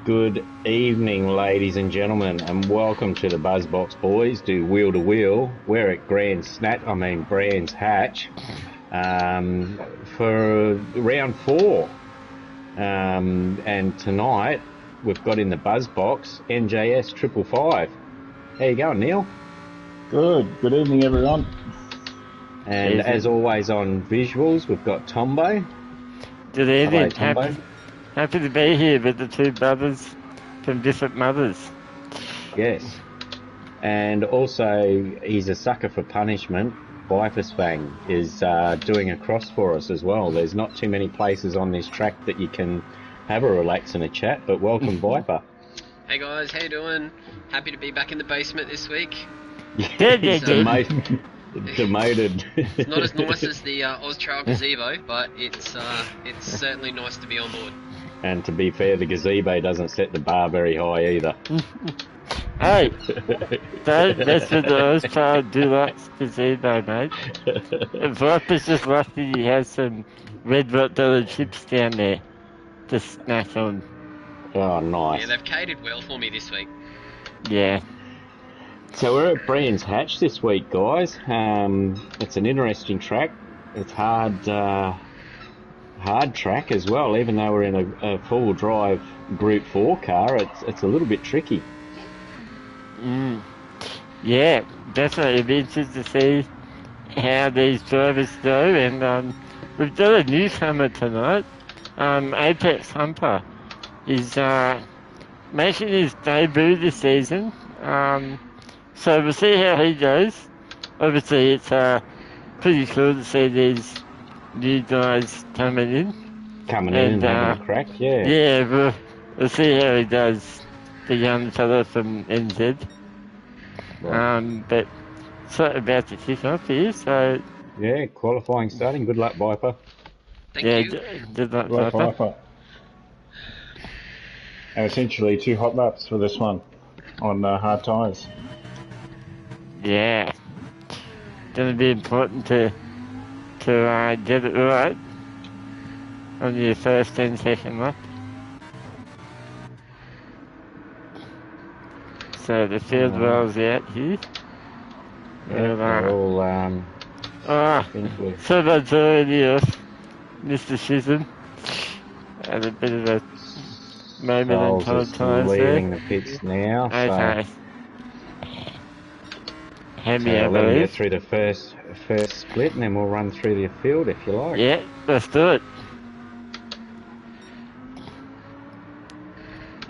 Good evening, ladies and gentlemen, and welcome to the BuzzBox Boys do Wheel to Wheel. We're at Brands Hatch, for round 4. And tonight we've got in the BuzzBox NJS 555. How you going, Neil? Good evening, everyone. And as always on visuals, we've got Tombo. Good evening. Tombo. Happy to be here with the two brothers from different mothers. Yes. And also, he's a sucker for punishment. Fang is doing a cross for us as well. There's not too many places on this track that you can have a relax and a chat, but welcome, Viper. Hey guys, how you doing? Happy to be back in the basement this week. Demoted. It's not as nice as the Austrail gazebo, but it's certainly nice to be on board. And to be fair, the gazebo doesn't set the bar very high either. Hey, don't mess with the Austrail Deluxe gazebo, mate. Viper's just lucky he has some red hot dollar chips down there to snack on. Oh, nice. Yeah, they've catered well for me this week. Yeah. So we're at Brands Hatch this week, guys. It's an interesting track. It's hard track as well. Even though we're in a four-wheel drive Group 4 car, it's a little bit tricky. Yeah, definitely. It'll be interesting to see how these drivers do. And we've got a newcomer tonight. Apex Humper is making his debut this season. So we'll see how he goes. Obviously, it's pretty cool to see these new guys coming in. And having a crack, yeah. Yeah, we'll see how he does, the young fella from NZ. Right. But it's not about to kick off here, so... Yeah, qualifying starting. Good luck, Viper. Thank you. Good luck, Viper. And essentially 2 hot laps for this one on hard tyres. Yeah. Going to be important to get it right on your first and second lap. So the field rolls out here. Yeah, so that's already off. Mr. Chisholm had a bit of a moment in time leaving there. the pits now. Okay. Let me get through the first split, and then we'll run through the field if you like. Yeah, let's do it.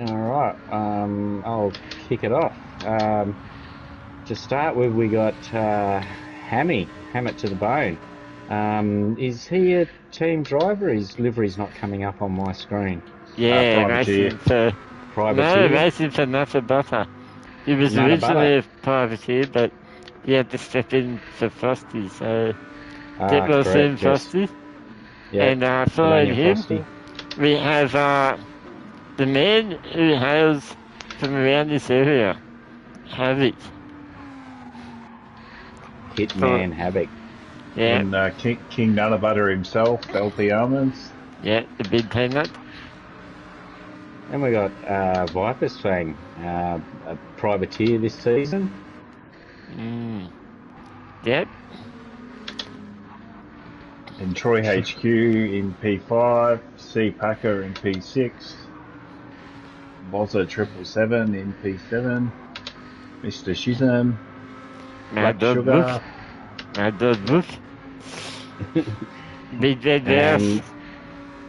All right, I'll kick it off. To start with, we got Hammy, Ham it to the bone. Is he a team driver? His livery's not coming up on my screen. Yeah, racing for Nutter Butter. He was originally a privateer, but he had to step in for Frosty, so get well soon, Frosty. Yeah. And following him, Frosty, we have the man who hails from around this area, Havoc. Hitman Havoc. Yeah. And King Nutter Butter himself, Healthy Almonds. Yeah, the big peanut. And we got Fang, a privateer this season. Yep. And Troy HQ in P5, C Packer in P6, Bozza 777 in P7, Mr. Shizam, Black Sugar, Mad Dog Book, Big Red Mouse,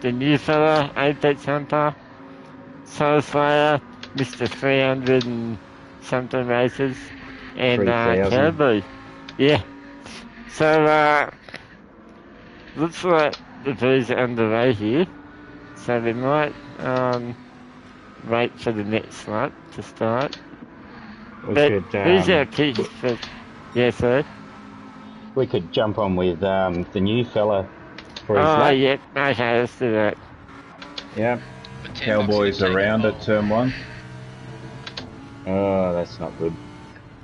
the new fella, Apex Humper, Soul Slayer, Mr. 300 and something races, and Cowboy. Yeah. So, looks like the boys are underway here. So we might wait for the next lap to start. Who's our pick for... Yeah, sir? We could jump on with the new fella for his lap. Yeah. Okay, let's do that. Yeah. Cowboys around at turn 1. Oh, that's not good.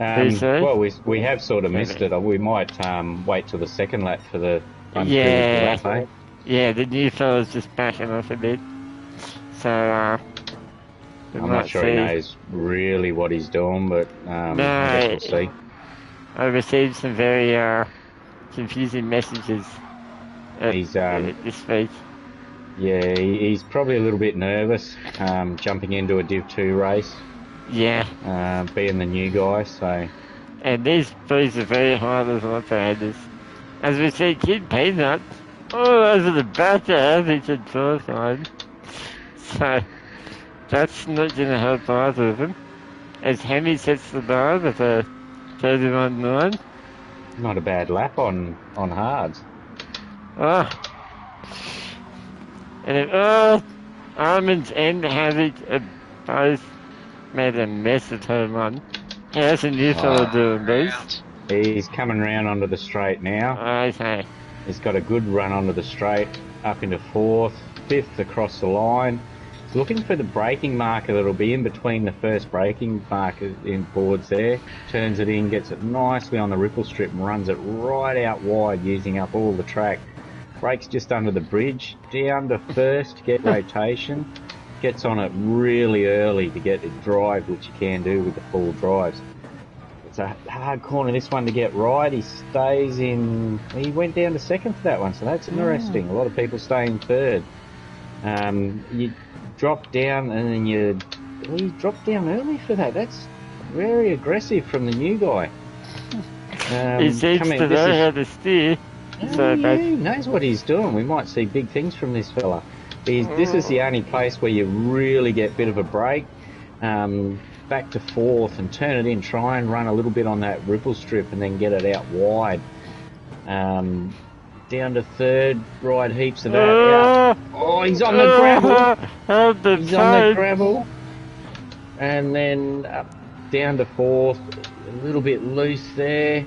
Well, we have sort of missed it. We might wait till the second lap for the lap, eh? Yeah, the new fella's just backing off a bit. So, I'm not sure he knows really what he's doing, but I guess we'll see. I received some very confusing messages this week. Yeah, he's probably a little bit nervous jumping into a Div 2 race. Yeah. Being the new guy, so... And these boys are very high-level operators. As we see, Kid Peanut all over the back of Abington Torthline. So, that's not going to help either of them. As Hemi sets the bar with a 31.9. Not a bad lap on hards. Oh. And Almonds and Havoc have both made a mess of turn one. How's the new fella doing, Bruce? He's coming round onto the straight now. Okay. He's got a good run onto the straight, up into fourth, fifth across the line. He's looking for the braking marker that'll be in between the first braking marker in boards there. Turns it in, gets it nicely on the ripple strip and runs it right out wide using up all the track. Brakes just under the bridge, down to first to get rotation. Gets on it really early to get it drive, which you can do with the full drives. It's a hard corner, this one, to get right. He stays in... He went down to second for that one, so that's interesting. A lot of people stay in third. You drop down and then you dropped down early for that. That's very aggressive from the new guy. He seems to know how to steer. So he knows what he's doing. We might see big things from this fella. This is the only place where you really get a bit of a break. Back to fourth and turn it in. Try and run a little bit on that ripple strip and then get it out wide. Down to third. Ride heaps of that. Out. Oh, he's on the gravel. He's on the gravel. And then up down to fourth. A little bit loose there.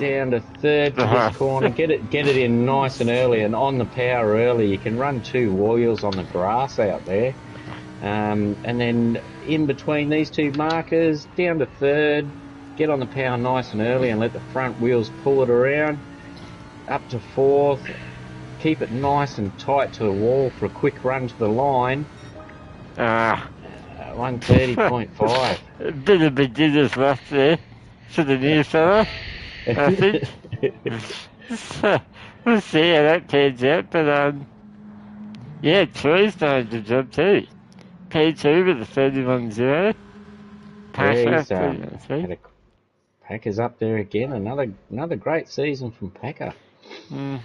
Down to third for this corner. Get it in nice and early and on the power early. You can run two wheels on the grass out there. And then in between these two markers, down to third, get on the power nice and early and let the front wheels pull it around. Up to fourth, keep it nice and tight to the wall for a quick run to the line. 130.5. A bit of beginner's luck there for the new fella, I think. So, we'll see how that pans out, but yeah, Troy's done a job too. P2 with a 31.0. Packer's up there again. Another great season from Packer.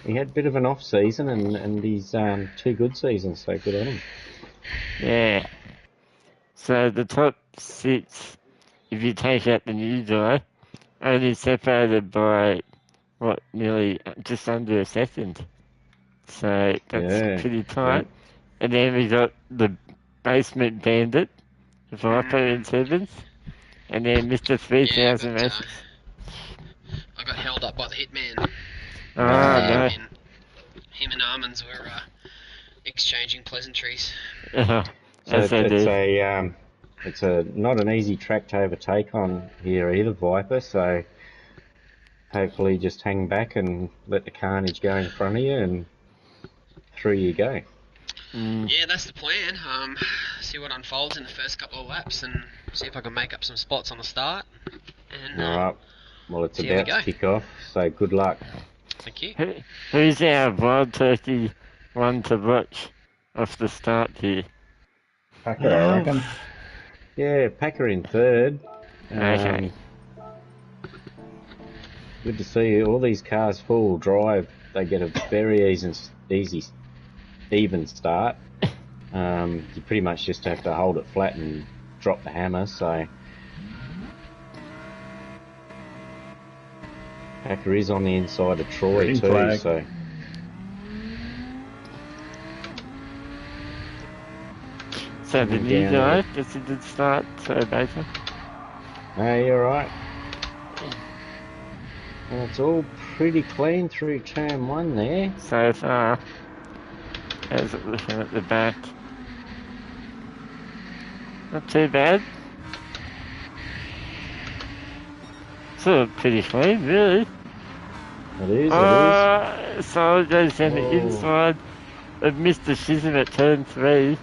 He had a bit of an off season and he's two good seasons, so good on him. Yeah. So the top six, if you take out the new guy, only separated by nearly just under a second. So that's pretty tight. Yeah. And then we got the Basement Bandit, Viper in seventh, and then Mr. 3000 races. I got held up by the hitman. No. Him and Armands were exchanging pleasantries. It's not an easy track to overtake on here either, Viper, so hopefully just hang back and let the carnage go in front of you and through you go. Yeah, that's the plan. See what unfolds in the first couple of laps and see if I can make up some spots on the start. And, Alright, well it's about to kick off, so good luck. Thank you. Who's our wild turkey one to watch off the start here? Packer, I reckon. Yeah, Packer in third. Okay. Good to see all these cars full drive. They get a very easy even start. You pretty much just have to hold it flat and drop the hammer, so Packer is on the inside of Troy Green too, flag. so So the new guy, that's a good start, so Baker. No, you're right. Well, it's all pretty clean through turn one there. So far, as it looking at the back. Not too bad. Sort of pretty clean, really. It is. So it goes down the inside of Mr. Shism at turn 3.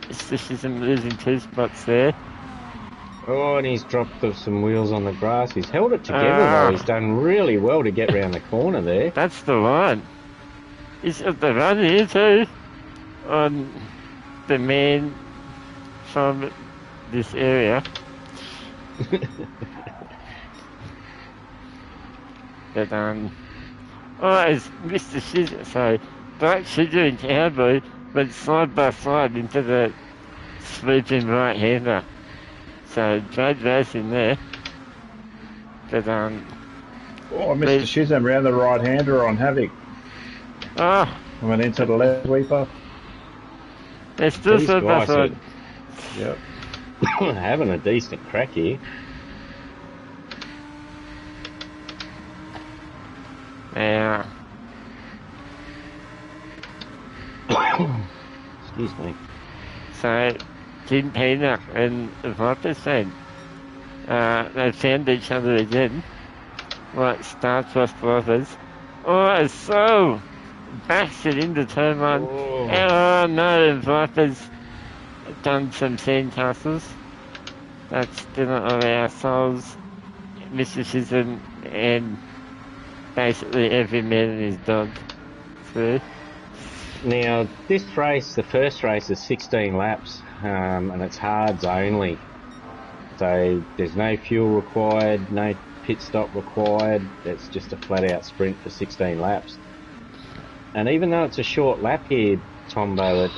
Mr. Chisholm losing 2 spots there. Oh, and he's dropped some wheels on the grass. He's held it together though. He's done really well to get round the corner there. That's the line. He's at the run here too. On the man from this area. But it's Mr. Scissor, sorry, Black Scissor and Cowboy went side by side into the sweeping right-hander. So great racing there. But oh, Mr. Chisholm round the right-hander on Havoc. Oh, Went into the left sweeper. they're still These side by guys are side. Yep. having a decent crack here. Yeah. Excuse me. So, Tim Peanut and the Vipers fan, they found each other again, like star-crossed lovers. Oh, so backs it into turn 1. Oh no, Vipers done some sandcastles. That's didn't allow souls, Mr. Chisholm, and basically every man and his dog through. Now, this race, the first race, is 16 laps, and it's hards only. So there's no fuel required, no pit stop required. It's just a flat-out sprint for 16 laps. And even though it's a short lap here, Tombo,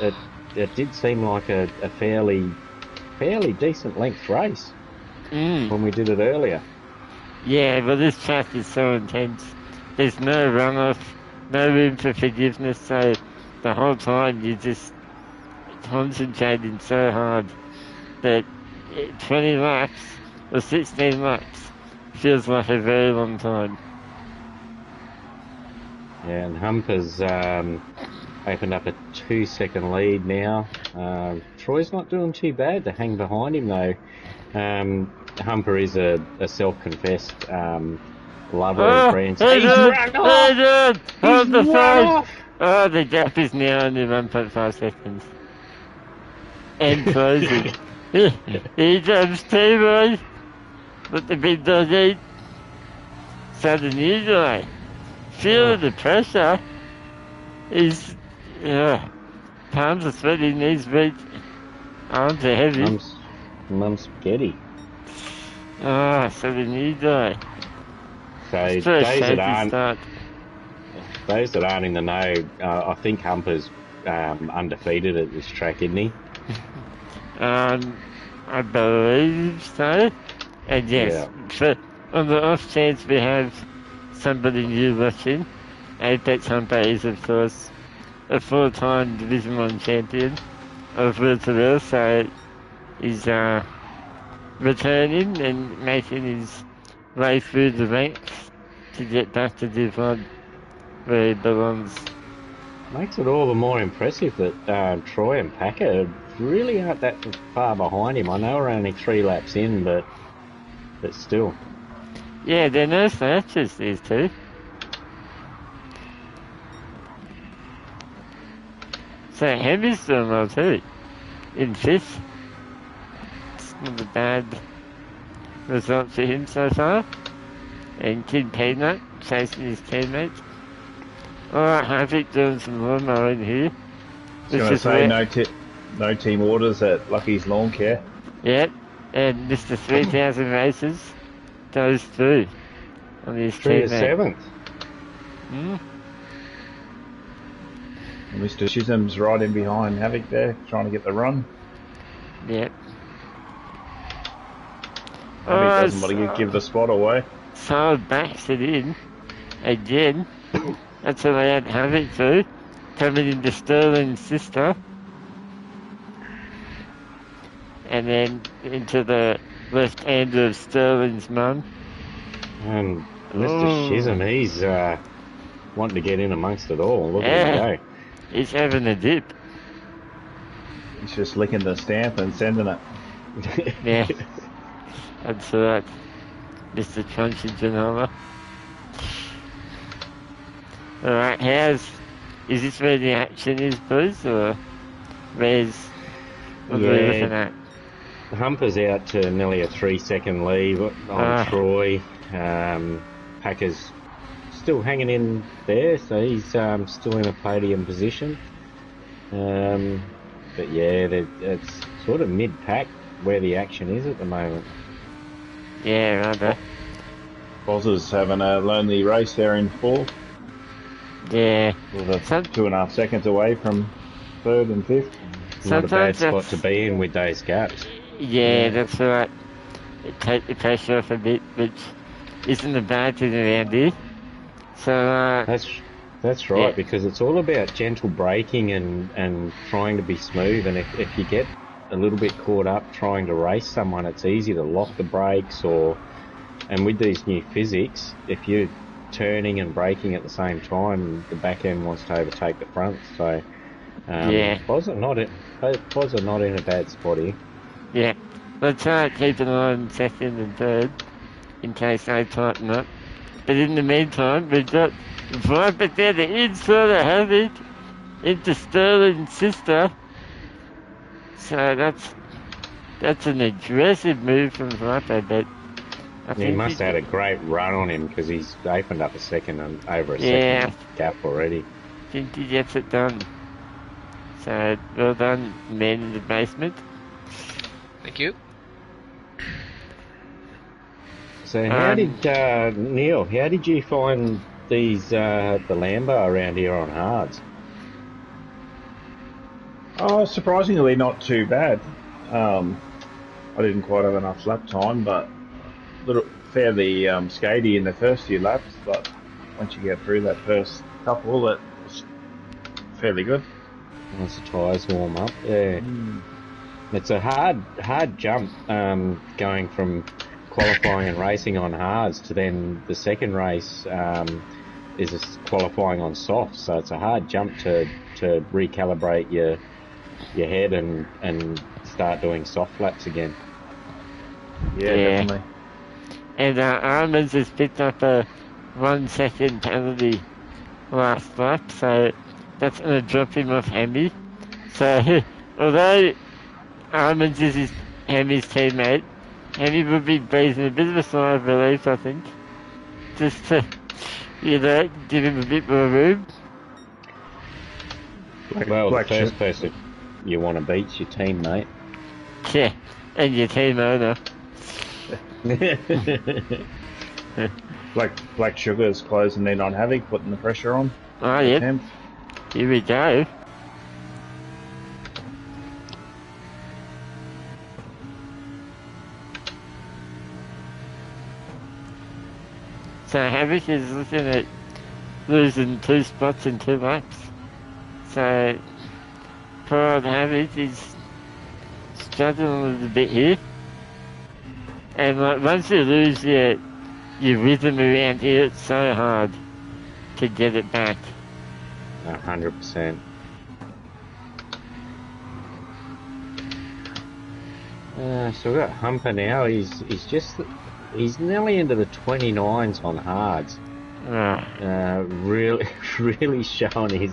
it did seem like a fairly decent length race when we did it earlier. Yeah, but this track is so intense. There's no runoff, no room for forgiveness, so the whole time you're just concentrating so hard that 20 laps or 16 laps feels like a very long time. Yeah, and Humper's opened up a 2-second lead now. Troy's not doing too bad to hang behind him though. Humper is a self-confessed lover of brands. He's run off! Hold the He's run phone! off! Oh, the gap is now only 1.5 seconds. And closing. He jumps too, boys. Let the big dog eat. So the new guy, feeling the pressure, is, palms are sweating, knees weak, arms are heavy. Mum's spaghetti. So the new guy. So those that aren't in the know, I think Humper's undefeated at this track, isn't he? I believe so. And yes, on the off chance we have somebody new watching, Apex Humper is of course a 4-time Division 1 champion of W2W, so he's returning and making his way through the ranks to get back to Div 1 where he belongs. Makes it all the more impressive that Troy and Packer really aren't that far behind him. I know we're only 3 laps in, but still. Yeah, they're no slouches, these two. So Hemi's doing well too, in 5th. It's not a bad result for him so far. And Kid Peanut chasing his teammates. Alright, Havoc doing some lawnmower in here. I was going to say no team orders at Lucky's Lawn Care. Yep, and Mr. 3000 Races goes through on his Through teammate. to 7th. And Mr. Chisholm's right in behind Havoc there, trying to get the run. Yep. Havoc doesn't want to give the spot away. So backs it in again. That's how they had Havoc through. Coming into Sterling's sister. And then into the left hand of Sterling's mum. And Mr. Chisholm, he's wanting to get in amongst it all. Look at him go. He's having a dip. He's just licking the stamp and sending it. Yeah. That's right. Mr. Crunchy Janela. Alright, is this where the action is, Bruce, or where's What are we looking at? Humper's out to nearly a 3-second lead on Troy. Packer's still hanging in there, so he's still in a podium position. But yeah, it's sort of mid-pack where the action is at the moment. Yeah, right. Bozza's having a lonely race there in fourth. Yeah. With 2.5 seconds away from third and fifth. Not a bad spot to be in with those gaps. Yeah, that's right. It takes the pressure off a bit, which isn't a bad thing around here. So, That's right, because it's all about gentle braking and trying to be smooth. And if you get a little bit caught up trying to race someone, it's easy to lock the brakes and with these new physics, if you're turning and braking at the same time, the back end wants to overtake the front. So, Bozza not in a bad spot here. Yeah, let's try to keep an eye on second and third in case they tighten up. But in the meantime, we've got Viper there, the inside of Havoc into Sterling's sister. So that's an aggressive move from Viper, but he must have had a great run on him because he's opened up a second and over a second gap already. I think he gets it done. So well done, man in the basement. Thank you. So how did Neil? How did you find these the Lambo around here on hards? Oh, surprisingly not too bad. I didn't quite have enough lap time, but fairly skatey in the first few laps. But once you get through that first couple, it was fairly good. Once the tyres warm up, yeah. It's a hard jump going from qualifying and racing on hards to then the second race is qualifying on softs. So it's a hard jump to recalibrate your head and start doing soft laps again. Yeah, definitely. And Armins has picked up a 1 second penalty last lap, so that's going to drop him off Hemi. So although Armins is Hemi's teammate, Hemi would be breathing a bit of a sigh of relief, I think. Just to, give him a bit more room. Well, the first person you want to beat's your teammate. Yeah, and your team owner. Black Sugar's closing in on Havoc, putting the pressure on. Oh, yeah. Here we go. So Havoc is looking at losing 2 spots in 2 laps. So poor old Havoc is struggling a little bit here. And once you lose your rhythm around here, it's so hard to get it back. 100%. So we've got Humper now. He's nearly into the 29s on hards. Really showing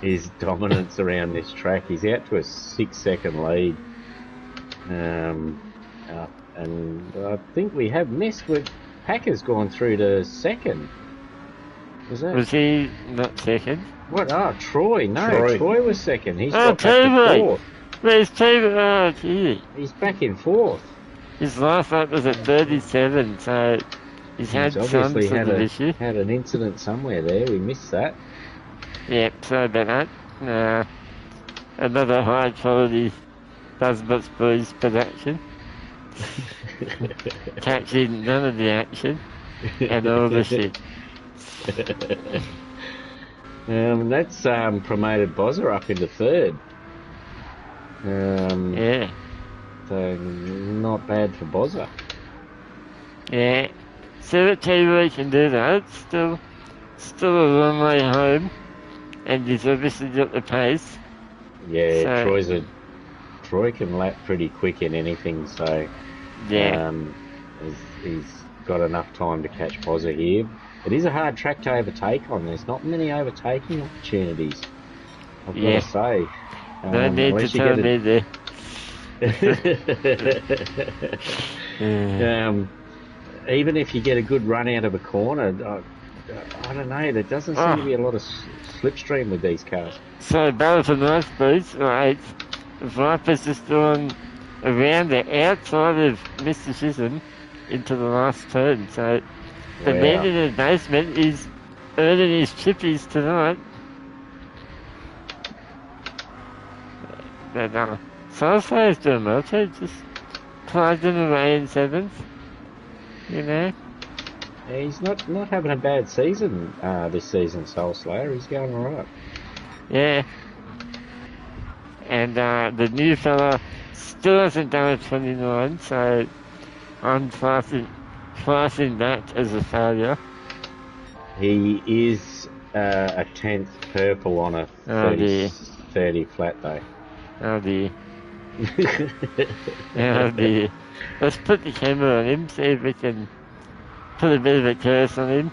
his dominance around this track. He's out to a 6-second lead. And I think we have missed with Packer's gone through to second. Was he not second? What? Oh, Troy. No, Troy was second. He's got back to fourth. Where's Taylor? Oh, gee. He's back in fourth. His last lap was at 37, so he's had some sort of issue. Had an incident somewhere there. We missed that. Yep, sorry about that. Another high quality BuzzBox Boys production. Catching none of the action and all the shit. That's promoted Bozza up into third. Yeah. So not bad for Bozza. Yeah. So the TV can do that. Still a long way home, and he's obviously got the pace. Yeah, so, Troy can lap pretty quick in anything, so yeah, he's got enough time to catch Bozza here. It is a hard track to overtake on. There's not many overtaking opportunities, I've got to say. No need to tell me there. Even if you get a good run out of a corner, I don't know, there doesn't seem to be a lot of slipstream with these cars. So battle for nice boots, right? Viper's just doing around the outside of Mr. Chisholm into the last turn. So the man in the basement is earning his chippies tonight. But Soulflare's doing well too, just plugged him away in 7th. You know? He's not having a bad season this season, Soul Slayer. He's going alright. Yeah. And the new fella still hasn't done a 29, so I'm classing that as a failure. He is a 10th purple on a 30 flat though. Oh dear. Oh dear. Let's put the camera on him, see if we can put a bit of a curse on him.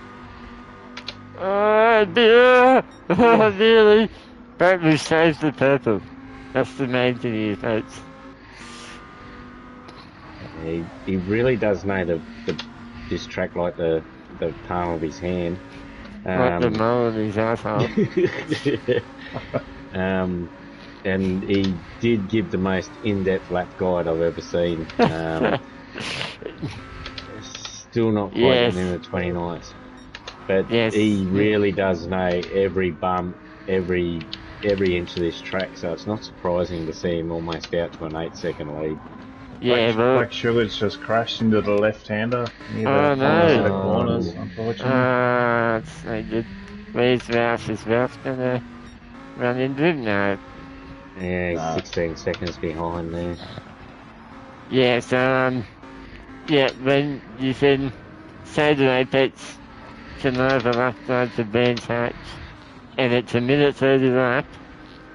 Oh dear! Oh really? But we've saved the purple. That's the main thing here, folks. He really does know this track like the palm of his hand. Like the mole in his asshole. And he did give the most in-depth lap guide I've ever seen. Still not quite in the 29th. But he really does know every bump, every inch of this track, so it's not surprising to see him almost out to an 8-second lead. Yeah, Black Sugar's just crashed into the left-hander near the corners, unfortunately. It's no good. Where's Ralph? Is Ralph gonna run into him? No. Yeah, he's 16 seconds behind there. Yeah, so, when you said Sado Apex can overlap to Burns Hatch, and it's a minute 30 lap,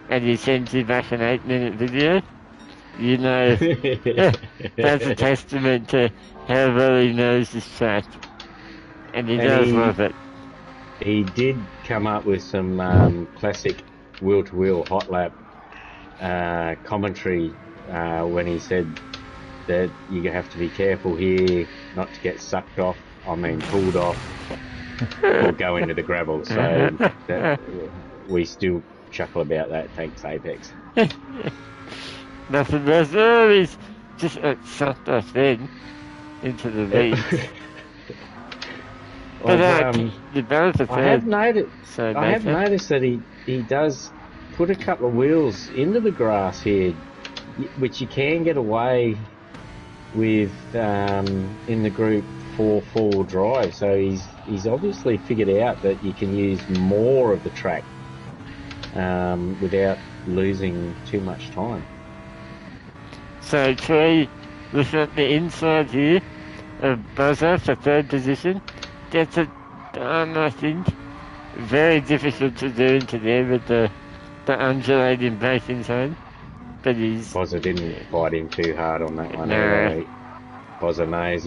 and he sends you back an 8-minute video, you know that's a testament to how well he knows this track. And he does love it. He did come up with some classic wheel-to-wheel hot lap commentary when he said that you have to be careful here not to get sucked off, pulled off, or go into the gravel. So we still chuckle about that, thanks Apex. Nothing less. Oh, he's just sucked off then into the reeds. But the balance of I have noticed that he does put a couple of wheels into the grass here, which you can get away with in the Group 4 4 drive. So he's obviously figured out that you can use more of the track without losing too much time. So Trey, looking at the inside here of Buzzer for 3rd position, that's I think, very difficult to do into there with the undulating braking zone. But Bozza didn't fight him too hard on that one. No. Bozza knows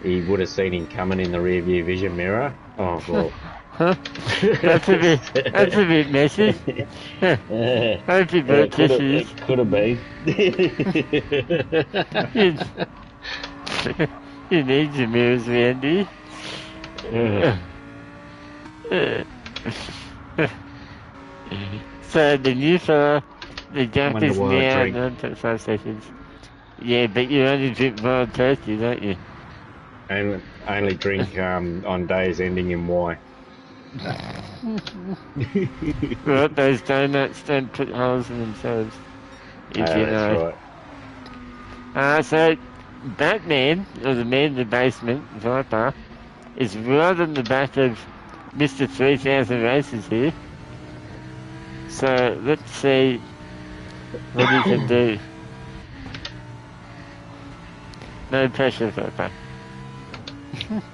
he would have seen him coming in the rear view vision mirror. Oh well. That's a bit messy. Hope you got tissues. It could have been. You need your mirrors, Randy. So the new fella, the gap is now 9.5 seconds. Yeah, but you only drink wild turkey, don't you? And only drink on days ending in Y. Right, those donuts don't put holes in themselves. If you know. That's right. So Batman, or the man in the basement, Viper, is right on the back of Mr. 3000 Races here. So let's see what he can do. No pressure, Viper.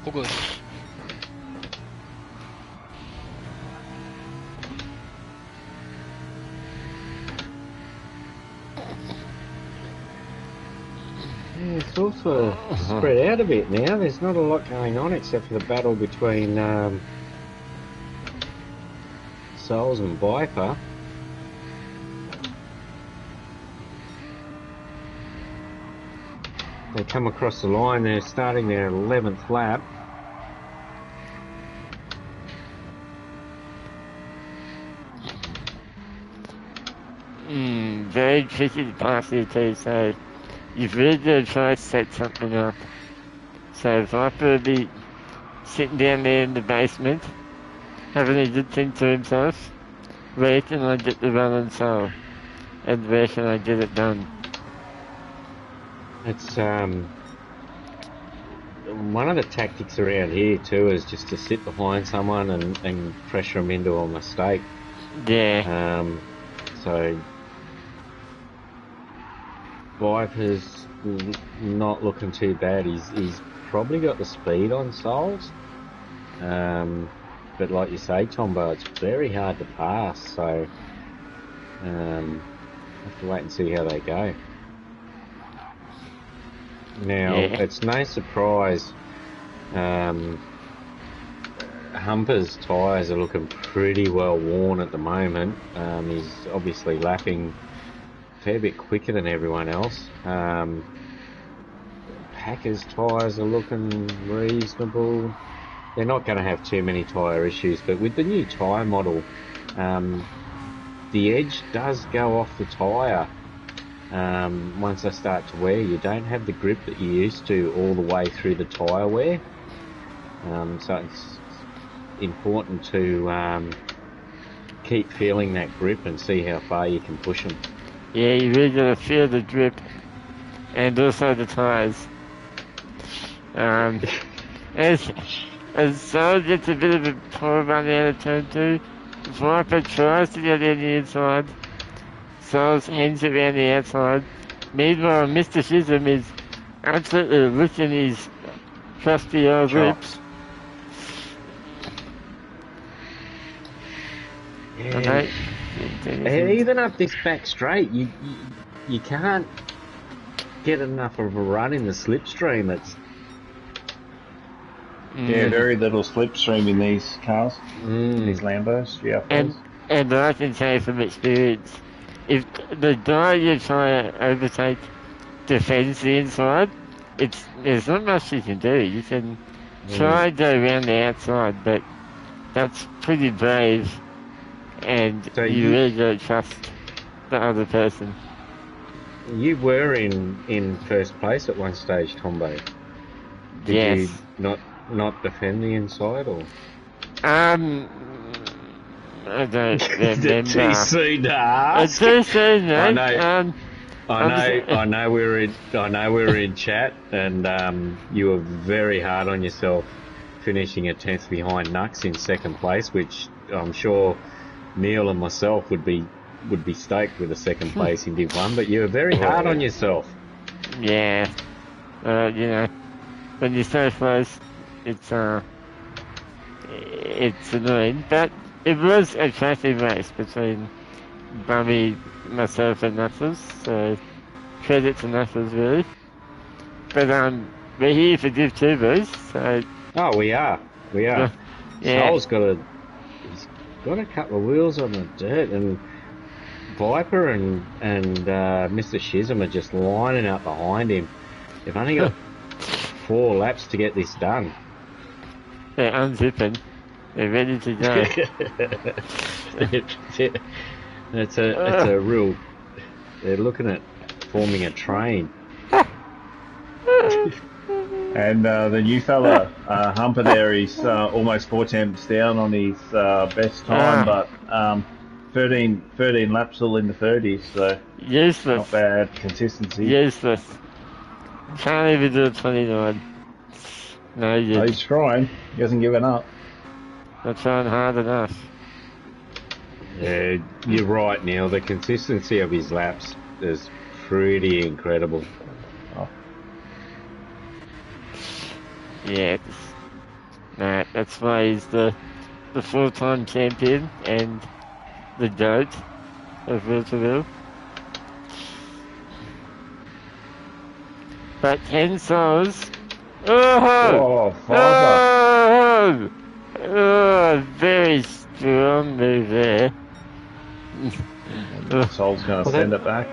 All good. Yeah, it's also spread out a bit now. There's not a lot going on except for the battle between Souls and Viper. They come across the line. They're starting their 11th lap. Very tricky to pass here too, so you've really got to try to set something up. So Viper will be sitting down there in the basement, having a good think to himself. Where can I get the run and soul? And where can I get it done? It's one of the tactics around here too is just to sit behind someone and pressure them into a mistake. Yeah. So Viper's not looking too bad. He's probably got the speed on Souls. But like you say, Tombo, it's very hard to pass, so have to wait and see how they go. Now, it's no surprise Humper's tyres are looking pretty well worn at the moment. He's obviously lapping a fair bit quicker than everyone else. Packer's tyres are looking reasonable. They're not going to have too many tyre issues, but with the new tyre model, the edge does go off the tyre once they start to wear. You don't have the grip that you used to all the way through the tyre wear. So it's important to keep feeling that grip and see how far you can push them. Yeah, you really got to feel the grip and also the tyres. As Soul gets a bit of a poor run out of turn 2, Viper tries to get in the inside. Soul's hands around the outside. Meanwhile, Mr. Shism is absolutely licking his trusty old lips. Yeah. And even up this back straight, you can't get enough of a run in the slipstream. It's very little slipstream in these cars, these Lambos, and I can say from experience, if the guy you try to overtake defends the inside, there's not much you can do. You can try to go around the outside, but that's pretty brave, and so you really don't trust the other person. You were in first place at one stage, Tombo. Did you not defend the inside, or? I don't remember. Too soon to ask. Too soon, mate. I know we were in chat, and you were very hard on yourself, finishing a 10th behind Nux in second place, which I'm sure Neil and myself would be stoked with a second place in Div 1. But you were very hard on yourself. Yeah, when you're so close, it's annoying, but it was a attractive race between Bummy, myself and Knuckles, so credit to Knuckles really. But we're here for Div 2, boys, so... Oh, we are. Soul's got a couple of wheels on the dirt, and Viper and Mr. Shism are just lining up behind him. They've only got 4 laps to get this done. They're unzipping. They're ready to go. It's a real... They're looking at forming a train. And the new fella, Humper there, he's almost 4 tenths down on his best time, but 13 laps all in the 30s, so useless. Not bad consistency. Useless. Can't even do a 29. No, he's trying. He hasn't given up. Not trying hard enough. Yeah, you're right, Neil. The consistency of his laps is pretty incredible. Oh. Yeah, that's why he's the full-time champion and the GOAT of Will-to-Will. But 10 souls. Very strong move there. Soul's going to send it back.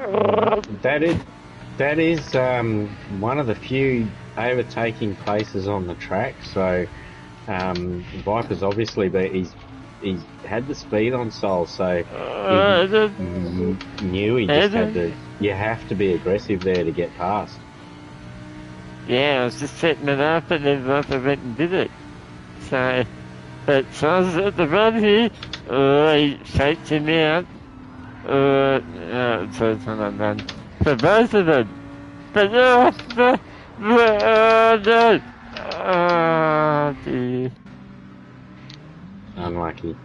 that is one of the few overtaking places on the track. So Viper's obviously, but he's had the speed on Soul, so he knew he just had to. You have to be aggressive there to get past. Yeah, I was just setting it up, and then Viper went and did it. So, but Soul's at the run here. He shakes him out. So it's not undone. For both of them. But no! Oh, dear. Unlucky.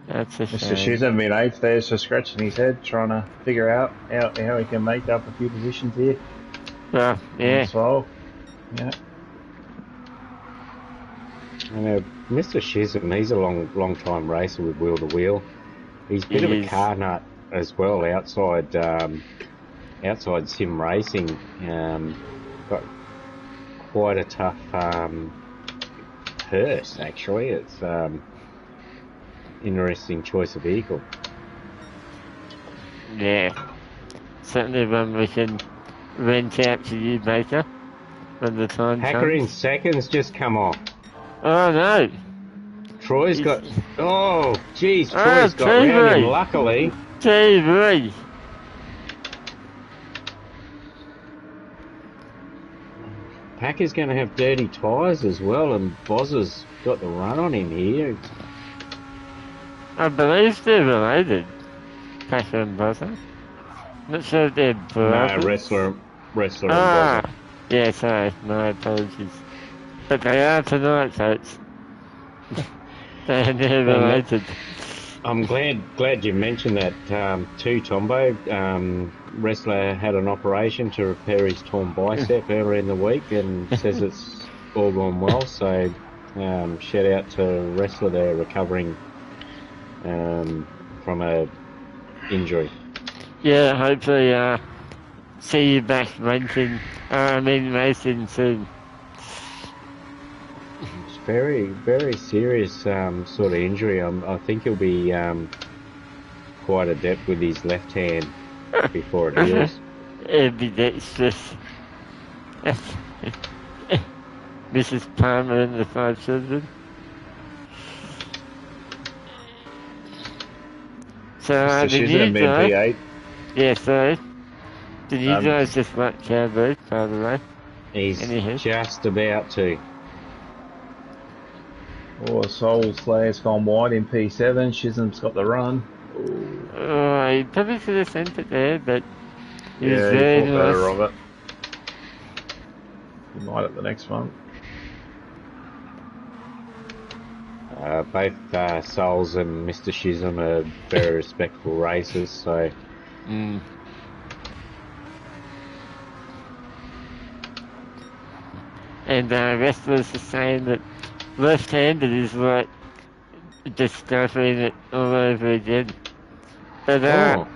That's a shame. Mr. Chisholm in 8th there, so scratching his head, trying to figure out how he can make up a few positions here. Well, yeah. So, yeah. And Mr. Chisholm, he's a long time racer with wheel to wheel. He's a bit of a car nut as well outside sim racing. Got quite a tough hearse actually. It's interesting choice of vehicle. Yeah. Certainly one we can rent out to you, Baker, when the time Hacker in comes. seconds just come off. Oh no! Troy's got... Oh, geez, Troy's got round him, luckily. TV! Packer's going to have dirty tyres as well, and Boz's got the run on him here. I believe they're related, Packer and Bozza. Not sure if they're brothers. No, wrestler and Bozza. Yeah, sorry, my apologies. But they are tonight, folks. They're related. I'm glad you mentioned that too, Tombo. Wrestler had an operation to repair his torn bicep earlier in the week and says it's all gone well. So shout out to Wrestler there recovering from a injury. Yeah, hopefully see you back racing soon. It's very, very serious sort of injury. I think he'll be quite adept with his left hand before it heals. Ambidextrous. Mrs. Palmer and the 5 children. So the new guy... Yeah, sorry. The new guy's just like Cowboy, by the way. He's just about to. Oh, Soul Slayer's gone wide in P7. Chisholm's got the run. Oh, he probably should have sent it there, but he was he very thought better nice. of it. He might at the next one. Both Souls and Mr. Chisholm are very respectable racers, so... And wrestlers are saying that left-handed is like discovering it all over again. But the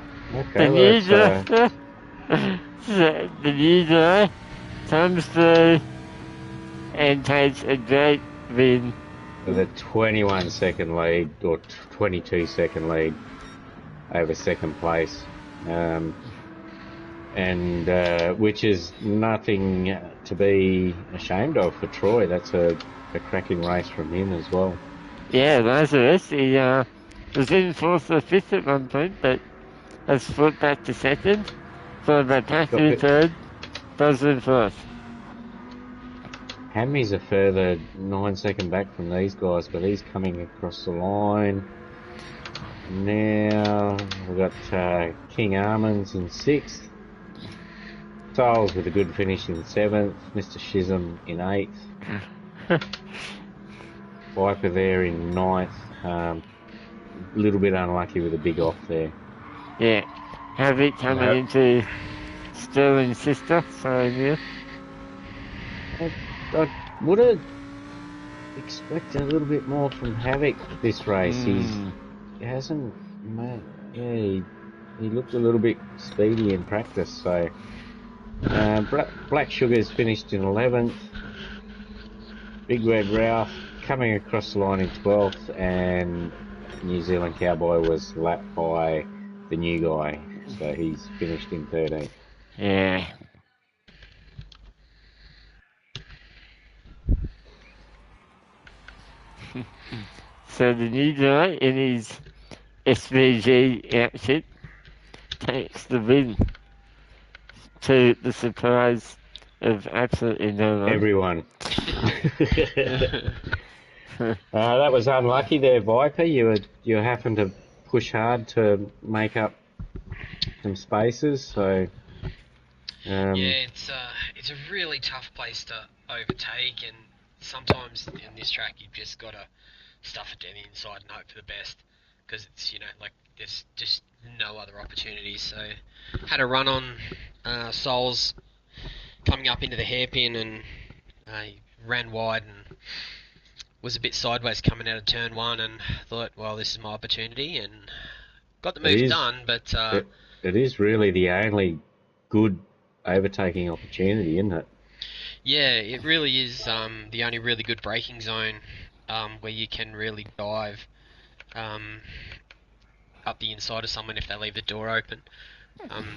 new guy comes through and takes a great win. With a 21 second lead, or 22 second lead over second place. And which is nothing to be ashamed of for Troy. That's a cracking race from him as well. Yeah, Lazarus, he was in 4th or 5th at one point, but has fought back to 2nd, followed by Packer in 3rd, Buzz in 4th. Hammy's a further 9 second back from these guys, but he's coming across the line. Now we've got King Almonds in 6th. Souls with a good finish in 7th. Mr. Chisholm in 8th. Viper there in 9th. A little bit unlucky with a big off there. Yeah. Havoc coming into Sterling's sister, so yeah. I would have expected a little bit more from Havoc this race. He hasn't, he looked a little bit speedy in practice. So Black Sugar's finished in 11th. Big Red Ralph coming across the line in 12th, and New Zealand Cowboy was lapped by the new guy, so he's finished in 13th. Yeah. So the new guy in his SVG outfit takes the win to the surprise of absolutely no one. Everyone. That was unlucky there, Viper. You happened to push hard to make up some spaces, so. Yeah, it's a really tough place to overtake, and sometimes in this track you've just got to stuff it down the inside and hope for the best, because it's, you know, like, there's just no other opportunities. So had a run on Souls coming up into the hairpin, and he ran wide and was a bit sideways coming out of turn one, and thought, well, this is my opportunity, and got the move done. But it is really the only good overtaking opportunity, isn't it? Yeah, it really is the only really good braking zone where you can really dive up the inside of someone if they leave the door open.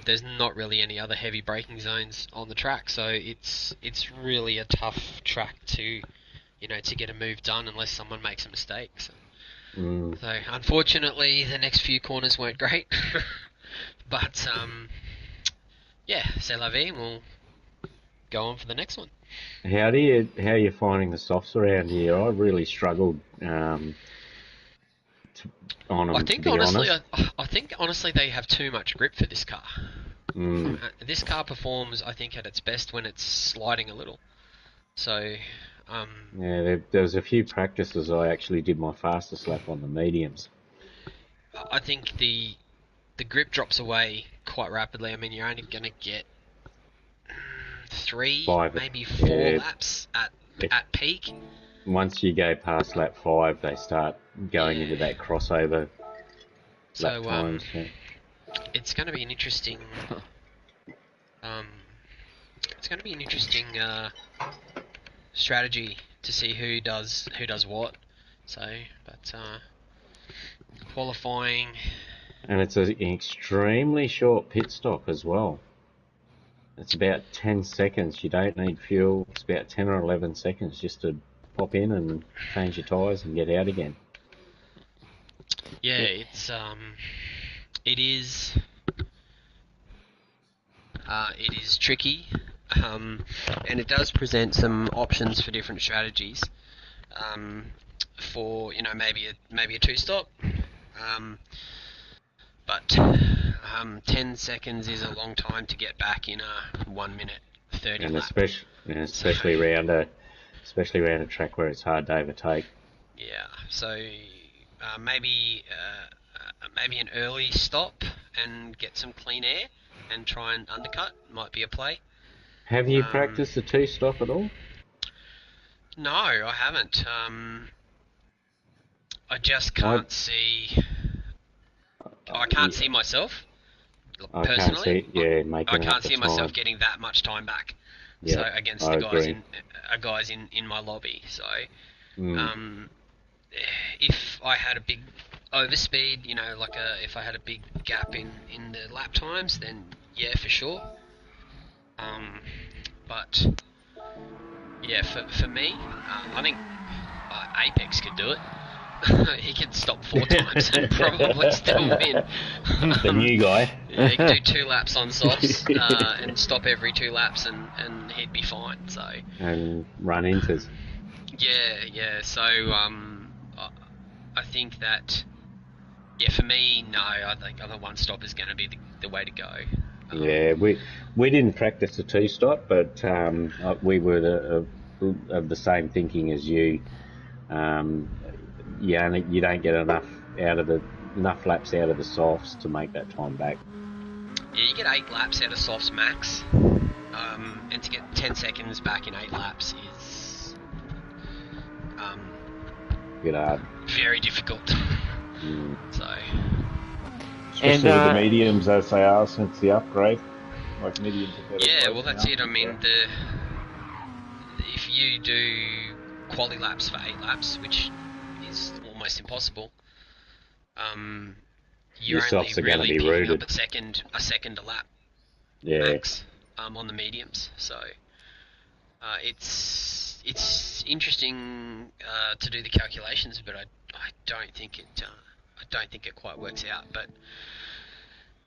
There's not really any other heavy braking zones on the track, so it's really a tough track to get a move done unless someone makes a mistake. So unfortunately, the next few corners weren't great, but yeah, c'est la vie. We'll go on for the next one. How are you finding the softs around here? I really struggled on them. I think honestly they have too much grip for this car. This car performs, I think, at its best when it's sliding a little. So yeah, there was a few practices I actually did my fastest lap on the mediums. I think the grip drops away quite rapidly. I mean, you're only going to get 5, maybe 4 laps at peak. Once you go past lap 5, they start going into that crossover lap times. It's going to be an interesting. It's going to be an interesting strategy to see who does what. So, but qualifying. And it's an extremely short pit stop as well. It's about 10 seconds. You don't need fuel. It's about 10 or 11 seconds just to pop in and change your tyres and get out again. Yeah, it's it is tricky, and it does present some options for different strategies. For maybe a 2-stop, but 10 seconds is a long time to get back in a 1 minute 30 and lap. Especially around a track where it's hard to overtake. Yeah, so maybe an early stop and get some clean air and try and undercut might be a play. Have you practiced the 2-stop at all? No, I haven't. I just can't see. I can't see myself personally. I can't see myself getting that much time back. Yeah, so against the guys in my lobby. So if I had a big overspeed, if I had a big gap in the lap times, then yeah, for sure. But yeah, for me, I think Apex could do it. He can stop 4 times and probably still win. The new guy. Yeah, he could do 2 laps on softs and stop every 2 laps and he'd be fine. So and run inters. Yeah. So I think that for me, no. I think the 1-stop is going to be the way to go. Yeah, we didn't practice the 2-stop, but we were of the same thinking as you. You don't get enough laps out of the softs to make that time back. Yeah, you get 8 laps out of softs max, and to get 10 seconds back in 8 laps is very difficult. So. Especially with the mediums as they are since the upgrade. Like mediums are better. Yeah, well that's it. I mean, if you do quali laps for 8 laps, which is almost impossible, you're only really picking up a second a lap max on the mediums. So It's interesting to do the calculations, but I don't think it quite works out. But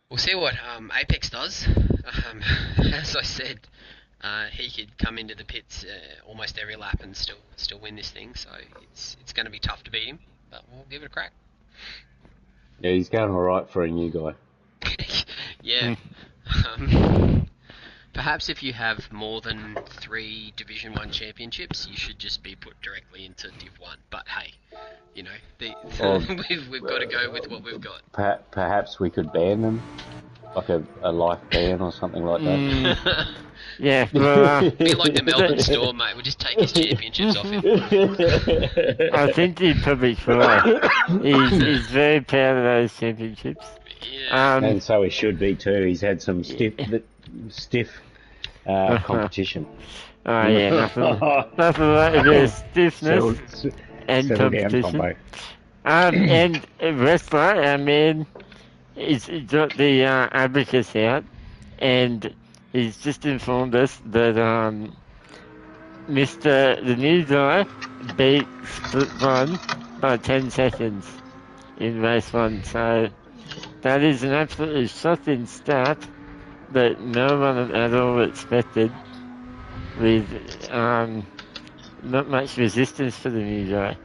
we'll see what Apex does. As I said, he could come into the pits almost every lap and still win this thing. So it's going to be tough to beat him, but we'll give it a crack. Yeah, he's going all right for a new guy. Yeah. Perhaps if you have more than 3 Division 1 championships, you should just be put directly into Div 1. But hey, you know, we've got to go with what we've got. Perhaps we could ban them, like a life ban or something like that. Yeah, well, be like the Melbourne Storm, mate. We'll just take his championships off him. I think he'd probably try. He's very proud of those championships. Yeah. And so he should be too. He's had some stiff competition. Oh yeah, nothing like a bit of stiffness and competition. And wrestler, our man, he's got the abacus out, and he's just informed us that the new guy beat Split 1 by 10 seconds in race 1. So that is an absolutely shocking start that no one at all expected, with not much resistance for the new guy.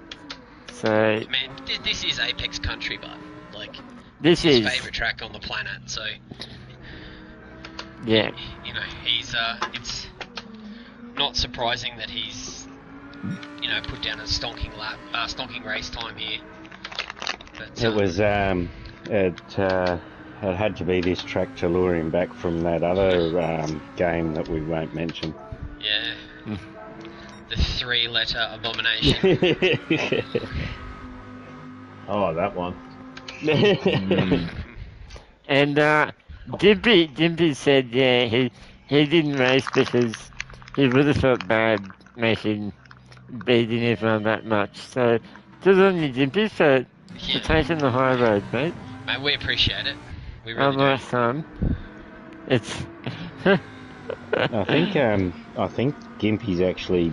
So, man, this is Apex country, but like this is his favourite track on the planet. So yeah, you know, he's it's not surprising that he's put down a stonking race time here. But, it was it had to be this track to lure him back from that other game that we won't mention. Yeah. The 3-letter abomination. Oh, that one. And Dimpy said, yeah, he didn't race because he would have felt bad beating everyone that much. So good on you, Dimpy, for taking the high road, mate. Mate, we appreciate it. We really my son, it's. I think Gimpy's actually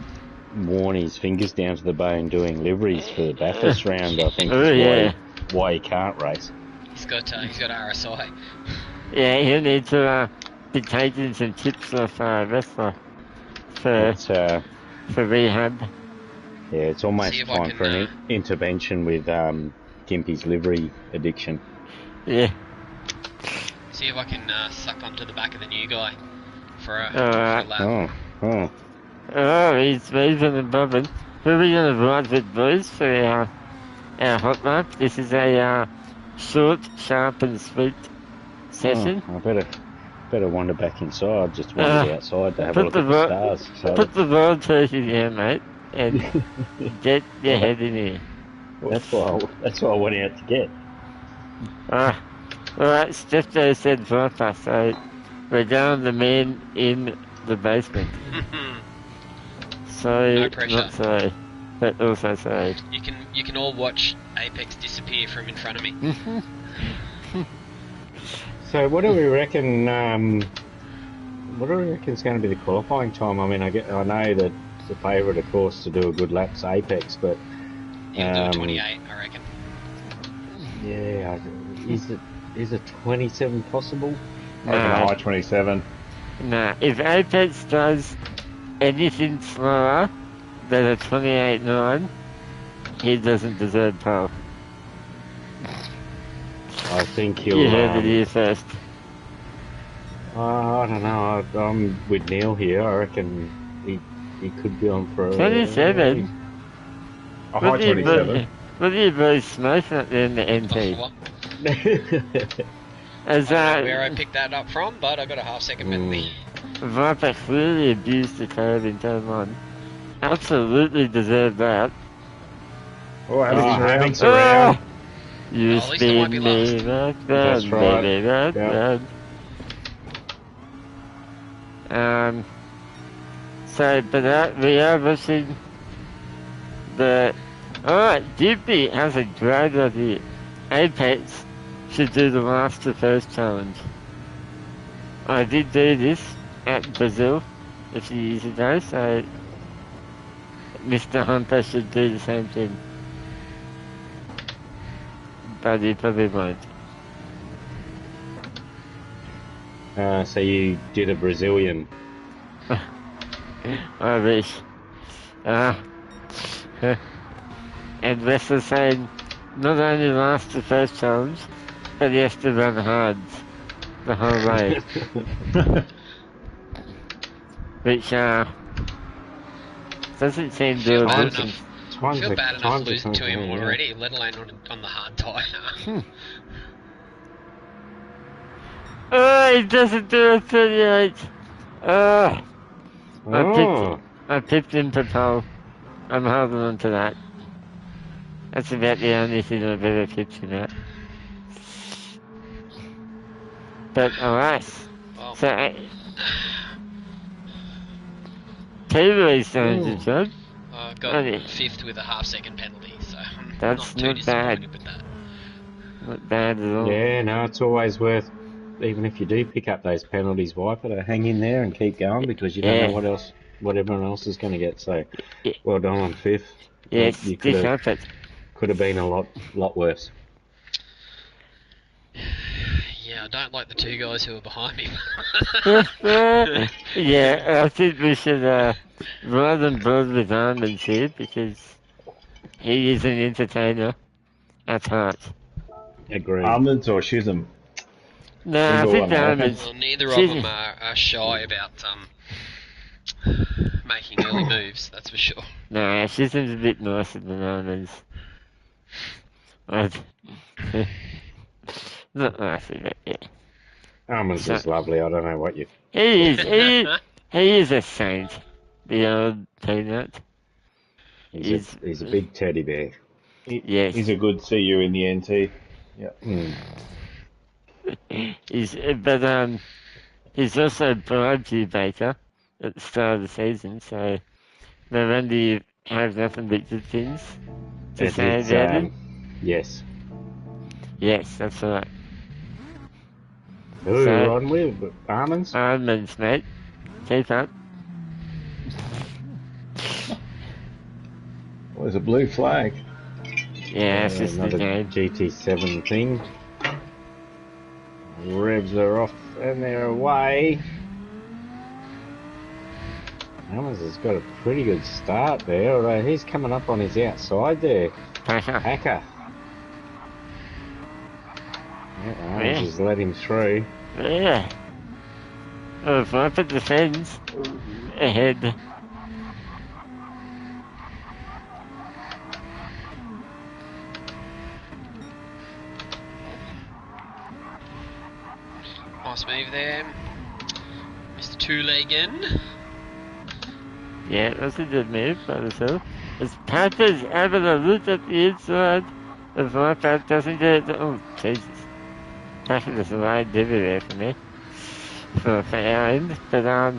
worn his fingers down to the bone doing liveries for the Bathurst round. I think that's why he can't race. He's got RSI. Yeah, he'll need to be taking some tips off wrestler for rehab. Yeah, it's almost time for an intervention with Gimpy's livery addiction. Yeah. See if I can suck onto the back of the new guy for a lap. Oh, he's moving and bobbing. Who are we going to ride with, boys, for our hot lap? This is a short, sharp and sweet session. I better wander back inside. Just wander outside to have a look at the stars. So put the wild turkey there, mate, and get your head in here. That's what I went out to get. Alright, Steph Joe said Viper, so we're down the man in the basement. So, no pressure. Not so, but also so. You can all watch Apex disappear from in front of me. So what do we reckon? What do we reckon is going to be the qualifying time? I mean, I know that the favourite, of course, to do a good lap's Apex, but you can do a 28, I reckon. Yeah, is it 27 possible? I reckon a high 27. Nah, if Apex does anything slower than a 28.9, he doesn't deserve pole. I think he'll. You heard it here first. I don't know. I'm with Neil here. I reckon he could be on for 27. A high 27. Look at you boys smoking up there in the NT. As, I don't know where I picked that up from, but I got a half-second penalty. Viper clearly abused the curve in turn 1. Absolutely deserved that. Oh, having surround. You spin me back That's right. baby, back. So, but we are rushing the... Alright, Dippy has a great idea. Apex should do the last to first challenge. I did do this at Brazil a few years ago, so Mr. Hunter should do the same thing. But he probably won't. So you did a Brazilian. I wish. And Wes saying, not only last the first challenge, but he has to run hard the whole way. Which, doesn't seem doable. I feel bad enough losing to him already, let alone on the hard tyre. Oh, he doesn't do a 38. I pipped him to pole. I'm holding on to that. That's about the only thing I've ever pipped him at. But alright. Well, So, T-Boy's doing the job. I got 5th with a half-second penalty, so I'm that's not too disappointed bad. with that. Not bad at all. Yeah, no, it's always worth, even if you do pick up those penalties, Viper, to hang in there and keep going because you don't know what everyone else is going to get. So, well done on 5th. Yes, you could have been a lot worse. Yeah, I don't like the 2 guys who are behind me. Yeah, I think we should rather than build with Armand's here because he is an entertainer at heart. Agreed. Almonds or Chisholm? No, I think the Armands. Well, neither of them are shy about making early moves, that's for sure. No, Chisholm's a bit nicer than Armand's. Not nicer, but yeah. Almonds is lovely. I don't know what you... He is a saint, the old peanut. He's a big teddy bear. Yes. He's a good see you in the NT. Yeah. He's also bribed you, Baker, at the start of the season, so no wonder you have nothing but good things to say about him. Yes. Yes, that's right. Who are you on with? Almonds? Almonds, mate. Keep up. Well, there's a blue flag. Yeah, it's just the game. GT17. Revs are off and they're away. Almonds has got a pretty good start there, although he's coming up on his outside there. Packer. Yeah, just let him through. Yeah. Oh, if I put the fence ahead. Nice move there. Mr. Two-Leggin. Yeah, that's a good move by the As Panthers having a look at the inside, if my Pat doesn't get it. Oh, Jesus. Packer is a line everywhere for me. For a fair end. But,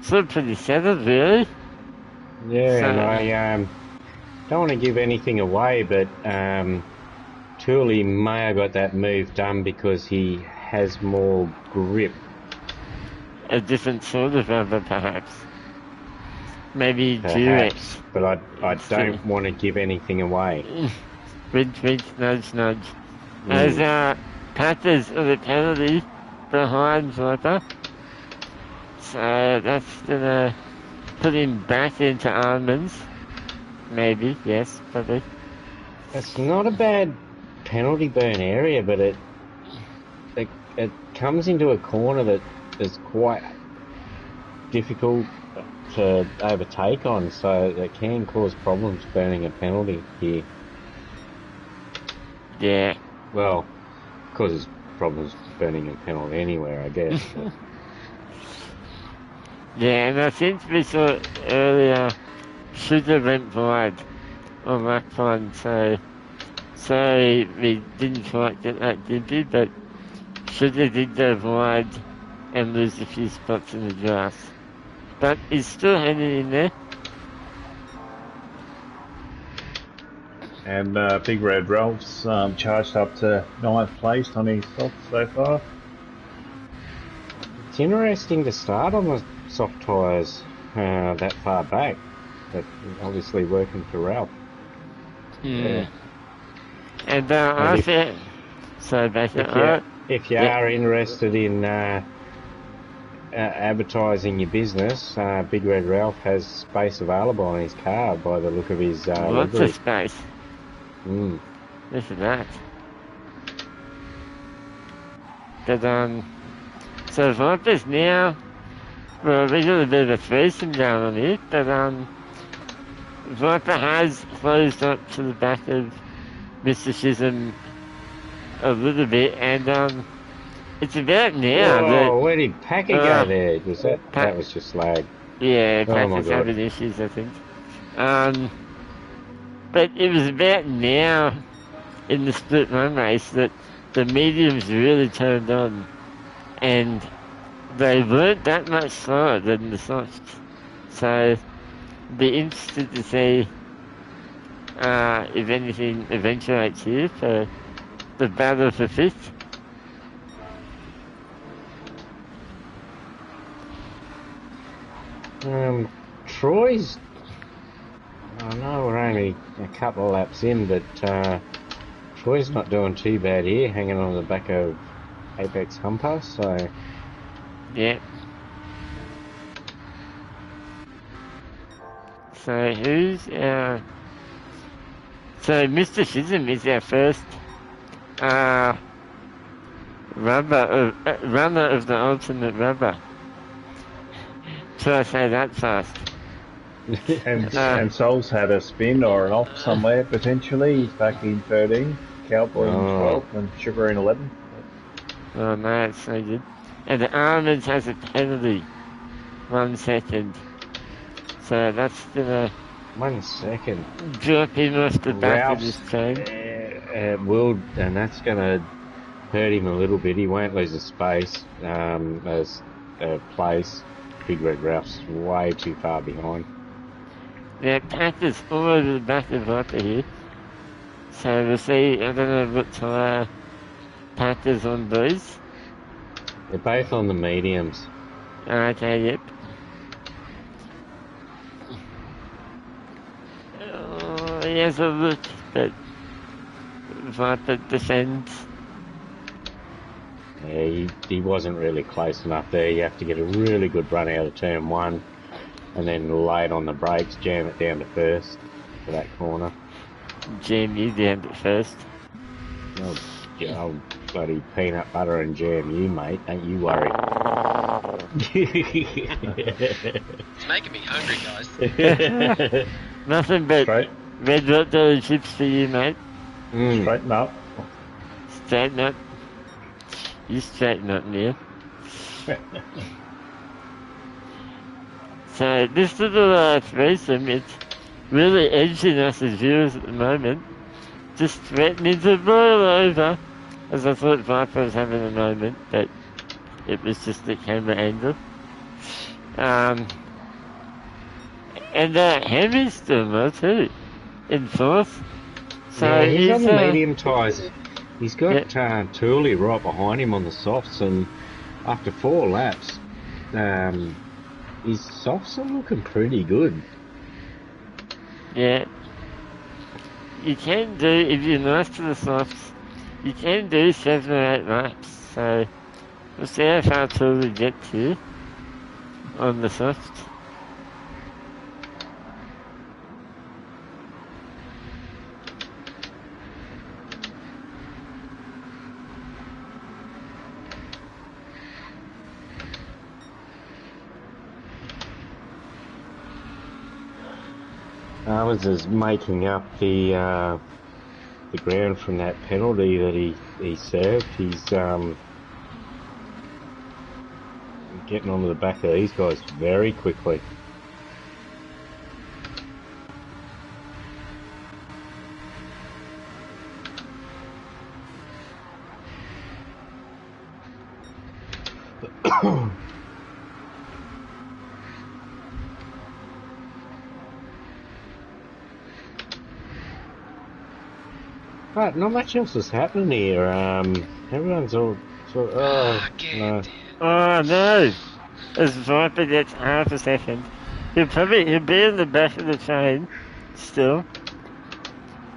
still pretty settled, really. Yeah, so, and I don't want to give anything away, but Tooley may have got that move done because he has more grip. A different sort of rubber, perhaps. Maybe Durex. But I don't want to give anything away. Wink, wink, nudge, nudge. As Panthers are the penalty behind Viper. So that's gonna put him back into Almonds. Maybe, yes, probably. It's not a bad penalty burn area, but it comes into a corner that is quite difficult to overtake on, so it can cause problems burning a penalty here. Yeah. Well, causes problems burning a penalty anywhere, I guess. Yeah, and I think we saw earlier should have went wide on that one, so we didn't quite get that, did we? But should have did go wide and lose a few spots in the grass. But he's still hanging in there. And Big Red Ralph's charged up to 9th place on his stop so far. It's interesting to start on the soft tyres that far back, but obviously working for Ralph. Yeah. And I think so. Basically, if you are interested in advertising your business, Big Red Ralph has space available on his car by the look of his lots livery. of space. Look at that. But so Viper's now, well, we got a bit of a threesome going on here, but Viper has closed up to the back of Mr. Chisholm a little bit, and it's about now that... where did Packer go there? Was that was just lag. Yeah, Oh Packer's having issues, I think. But it was about now in the split run race that the mediums really turned on, and they weren't that much slower than the softs. So, be interested to see if anything eventuates here for the battle for fifth. Troy's, I know we're only a couple of laps in, but Troy's not doing too bad here, hanging on the back of Apex Humper, so... Yeah. So who's our... So Mr. Chisholm is our first runner of the ultimate rubber. Should I say that fast? And Sol's had a spin or an off somewhere potentially. He's back in 13, Cowboy in 12, and Sugar in 11. Oh no, it's so good. And the Almonds has a penalty. 1 second. So that's gonna 1 second. drop him off the back of this train. Will, and that's gonna hurt him a little bit. He won't lose a space as a place. Big Red Ralph's way too far behind. Yeah, Packer's all over the back of Viper here. So we'll see, I don't know what tyre Packer's on those. They're both on the mediums. Okay, yep. He has a look, but Viper defends. Yeah, he wasn't really close enough there. You have to get a really good run out of turn 1 and then lay it on the brakes, jam it down to first for that corner. Jam you down to first. I'll bloody peanut butter and jam you, mate. Don't you worry. It's making me hungry, guys. Nothing but red hot dog chips for you, mate. Straighten up. Straighten up. You straighten up, Neil. So this little threesome, it's really edging us as viewers at the moment. Just threatening to boil over, as I thought Viper was having a moment, but it was just the camera angle. And Hemi's doing well too, in fourth. So yeah, he's on the medium tyres. He's got Tooley right behind him on the softs, and after 4 laps, his softs are looking pretty good. Yeah. You can do, if you're nice to the softs, you can do 7 or 8 laps. So we'll see how far Tooley gets here on the softs. Ours is making up the ground from that penalty that he served. He's getting onto the back of these guys very quickly. But not much else is happening here. Everyone's all sort of... Oh no! As Viper gets half a second, he'll be in the back of the train still.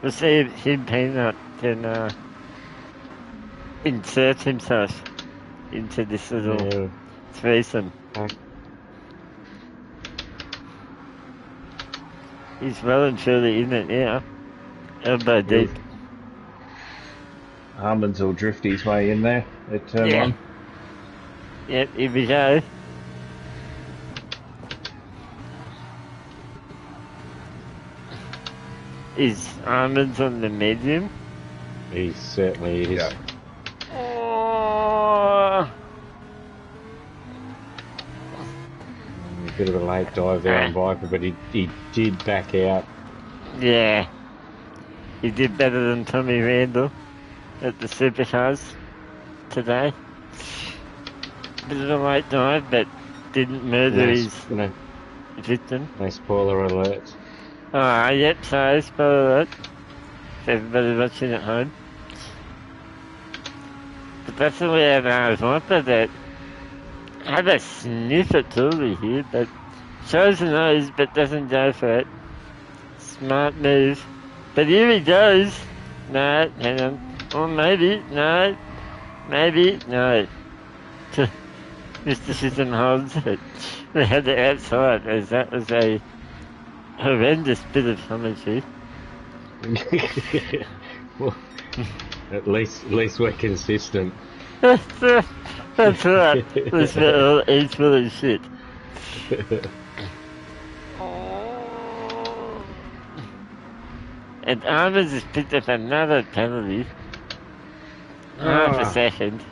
We'll see if him Peanut can insert himself into this little threesome. He's well and truly in it now. Elbow deep. Harmon's will drift his way in there at turn one. Yep, here we go. Is Armand's on the medium? He certainly is. Yeah. Oh. A bit of a late dive there on Viper, but he did back out. Yeah. He did better than Tommy Randall at the Supercars today. Bit of a late dive, but didn't murder his victim. No spoiler alert. Oh, yep, so spoiler alert. For everybody watching at home. But that's the way I Viper that had a sniff at Tooley here, but shows the nose but doesn't go for it. Smart move. But here he goes. No, hang on. Or maybe, no. Maybe, no. Mr. System holds it. We had it outside as that was a horrendous bit of commentary. Well, at least we're consistent. That's right. At least we're all equally shit. And Armors has picked up another penalty. Half a second.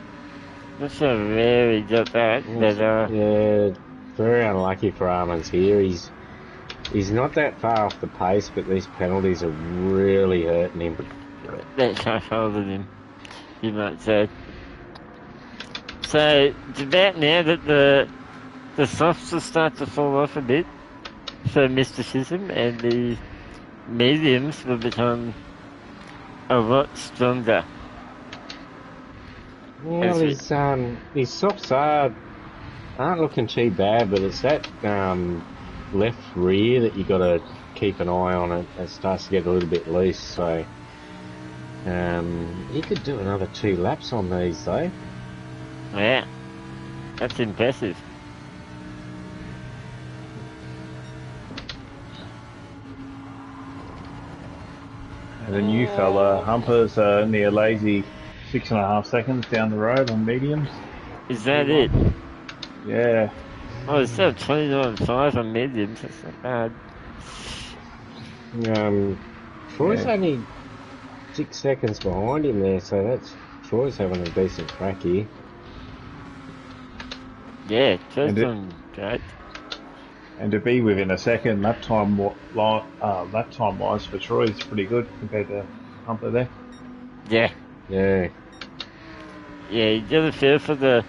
Not so rare he got that, but yeah, very unlucky for Armans here. He's not that far off the pace, but these penalties are really hurting him. That's how holding him, you might say. So it's about now that the softs will start to fall off a bit for Mr. Chisholm, and the mediums will become a lot stronger. Well, his softs aren't looking too bad, but it's that left rear that you got to keep an eye on. It starts to get a little bit loose, so he could do another 2 laps on these though. Yeah, that's impressive. And the new fella, Humper's only a lazy 6.5 seconds down the road on mediums. Is that it? Yeah. Oh, it's still 29.5 on mediums, that's not bad. Troy's only 6 seconds behind him there, so that's Troy's having a decent crack here. Yeah, Troy's doing great. And to be within a second lap time wise for Troy is pretty good compared to Humper there. Yeah. Yeah. Yeah, you got a feel for the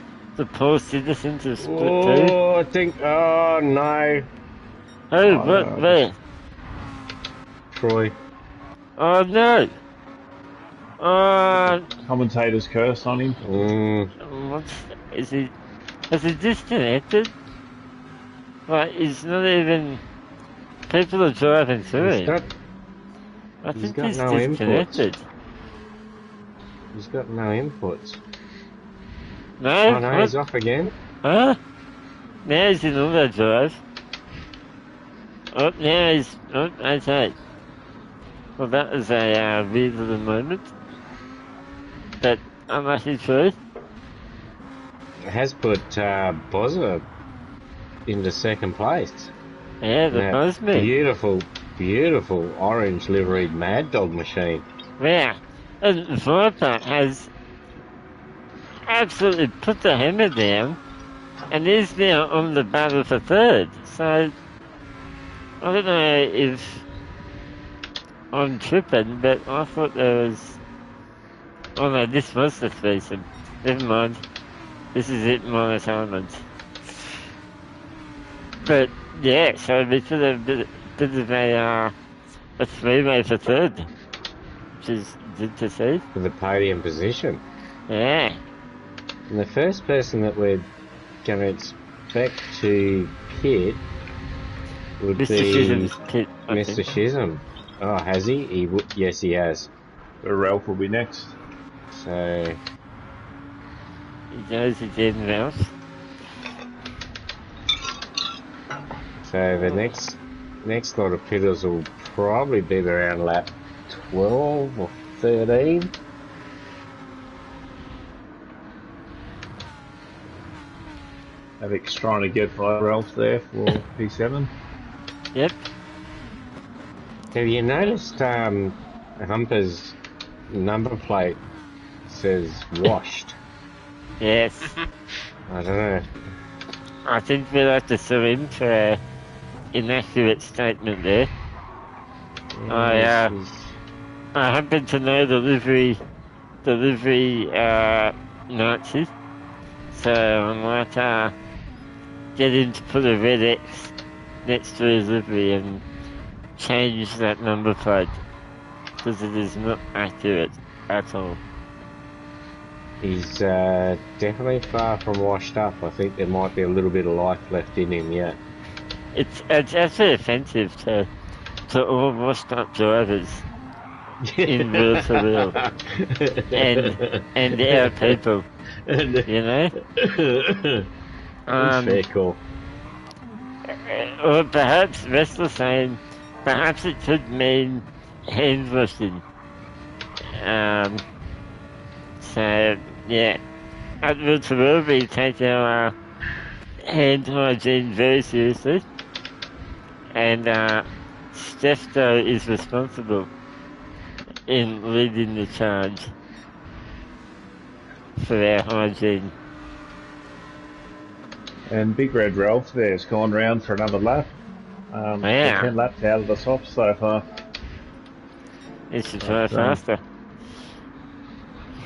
poor citizens of Split 2. Oh, I think. Oh no. Oh, what? No. Where? Troy. Oh no. Oh. Commentator's curse on him. Has he disconnected? Like, he's not even. People are driving through him. I think he's no disconnected. He's got no inputs. No? Oh no, he's off again. Huh? Now he's in overdrive. Oh, now he's... Oh, okay. Well, that was a weird little moment. But unlucky truth. Has put Bozza into second place. Yeah, the Buzz-Me. Beautiful orange liveried Mad Dog machine. Yeah. And Viper has absolutely put the hammer down and is now on the battle for third. So, I don't know if I'm tripping, but I thought there was... Oh no, this was the threesome. Never mind. This is it minus elements. But, yeah, so we could have bit of a three-way for third, which is good to see. For the podium position. Yeah. And the first person that we're going to expect to pit would Mr. be Chisholm's pit, I Mr. think. Chisholm. Oh, has he? Yes, he has. So Ralph will be next. So He goes again, Ralph. the next lot of pitters will probably be around lap 12 or 13. Avik's trying to get by Ralph there for P7. Yep. Have you noticed Humper's number plate says washed? Yes. I don't know. I think we'll have to sue him for an inaccurate statement there. I happen to know the livery Nazi, so I might get him to put a red X next to his livery and change that number plate, because it is not accurate at all. He's definitely far from washed up. I think there might be a little bit of life left in him yet. It's actually offensive to all washed up drivers in wheel to wheel and our people, you know. Fair call. Or perhaps Wrestler saying, perhaps it could mean hand washing. So yeah, at wheel to wheel we take our hand hygiene very seriously, and Steph though is responsible in leading the charge for our hygiene. And Big Red Ralph there's gone round for another lap. Yeah. 10 laps out of the softs so far. It should try faster.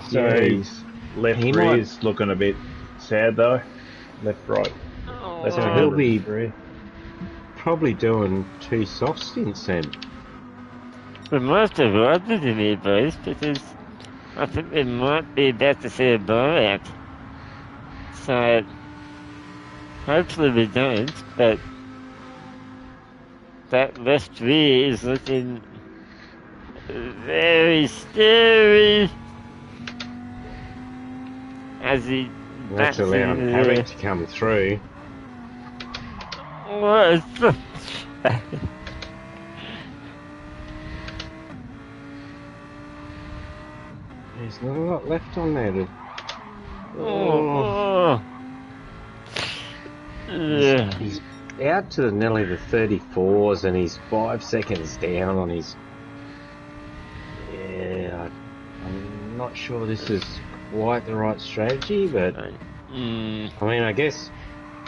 So his left he rear might- is looking a bit sad though. Left, right. Left, So right, he'll be rear. probably doing 2 soft stints then. We might have to ride with him here, boys, because I think we might be about to see a blowout. So, hopefully we don't, but that left rear is looking very scary as he That's backs into allowing the Havoc to come through. What? There's not a lot left on there. Oh. Yeah. He's out to nearly the 34s and he's 5 seconds down on his... Yeah, I'm not sure this is quite the right strategy, but... I mean, I guess,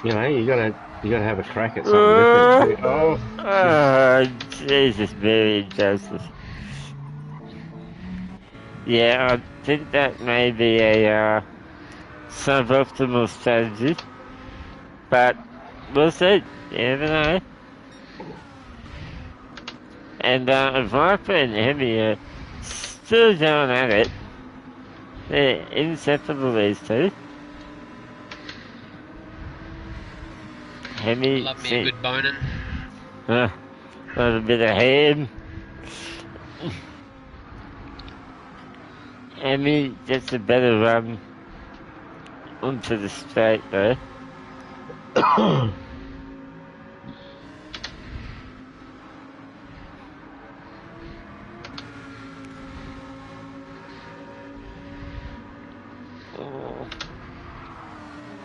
you know, you gotta have a crack at something different. Oh, Jesus, Mary and Joseph. Yeah, I think that may be a suboptimal strategy, but we'll see. You never know. And Viper and Hemi are still going at it. They're inseparable, these two. Hemi, Love me a good boning. love a bit of ham. Hemi gets a better run onto the straight though.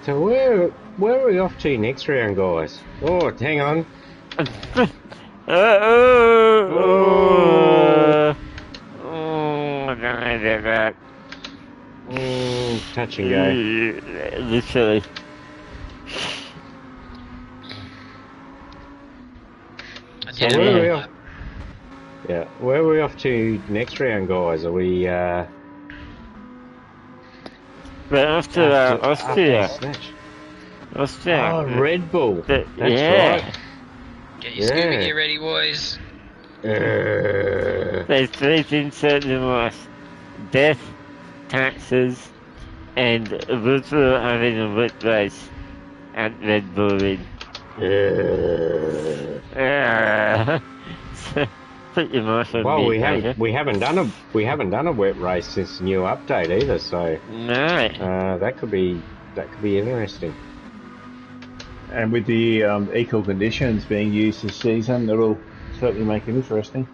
So where are we off to next round, guys? Oh, hang on. I don't know about that. Touch and go. Literally. So where are we off? Yeah, where are we off to next round, guys? Are we We're off to Austria. Snatch? Austria. Oh, Red Bull. That's yeah. right. Get your scuba gear ready, boys. There's 3 things certain in life: death, taxes, and literal having a wet race. at Red Bull Ring. Put your mouth on Well, mute, Major. we haven't done a wet race since the new update either, so No. that could be interesting. And with the equal conditions being used this season, it'll certainly make it interesting.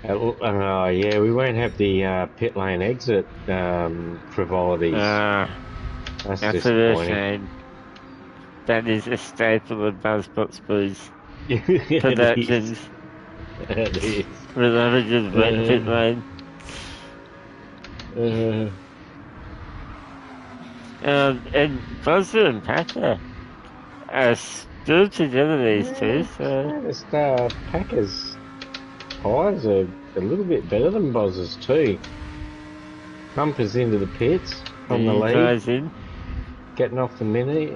Yeah, we won't have the pit lane exit frivolities. That's disappointing. That is a staple of BuzzBox Boys It productions. It is. With a good wet pit lane. And Buzzer and Packer are still together, these two, so... Just, Packer's tyres are a little bit better than Boz's too. Humper's into the pits from the lead. In. Getting off the mini.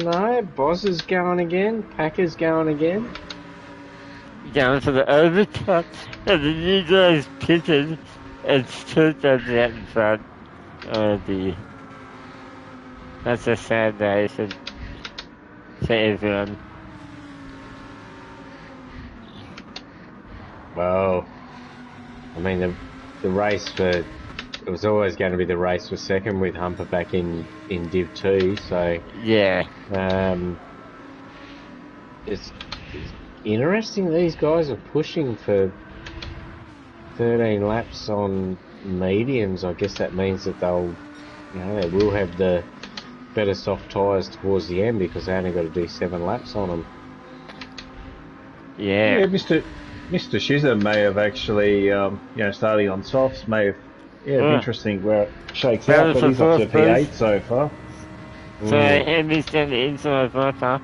No, Boz is going again. Packer's going again. Going for the overcut. And the new guy's pitted and still comes out in front. Oh dear. That's a sad day for everyone. Well, I mean, the race it was always going to be the race for second with Humper back in Div 2, so... Yeah. It's interesting, these guys are pushing for 13 laps on mediums. I guess that means that they will have the better soft tyres towards the end because they only got to do 7 laps on them. Yeah. Mr. Shizza may have actually, starting on softs, may have, interesting where it shakes out, but he's up to P8 so far. So Henry's down the inside Viper,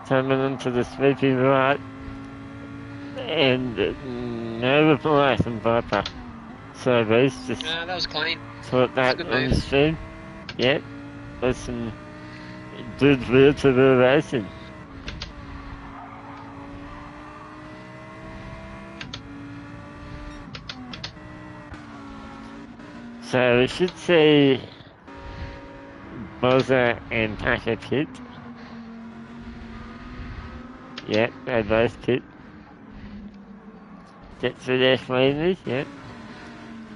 coming into the sweeping right, and no reply from Viper. So Reese just that was clean. Put that on the stream. Yep, with some good real-to-real racing. So we should see Bozza and Packer pit. Yep, they both pit. Get through their cleanly, yep.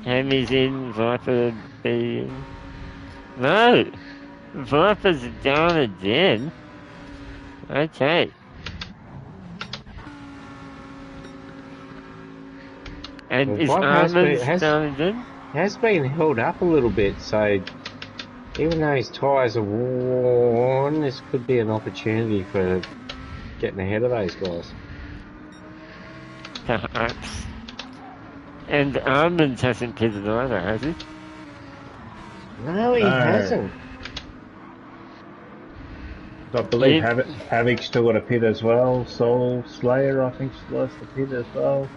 Hammy's in, Viper be in. No! Viper's down again. Okay. And is Armand's down again? Has been held up a little bit, so even though his tyres are worn, this could be an opportunity for getting ahead of those guys. Perhaps. And Armand hasn't pitted either, has he? No, he hasn't. I believe Havoc's still got a pit as well. Soul Slayer, I think, still has the pit as well.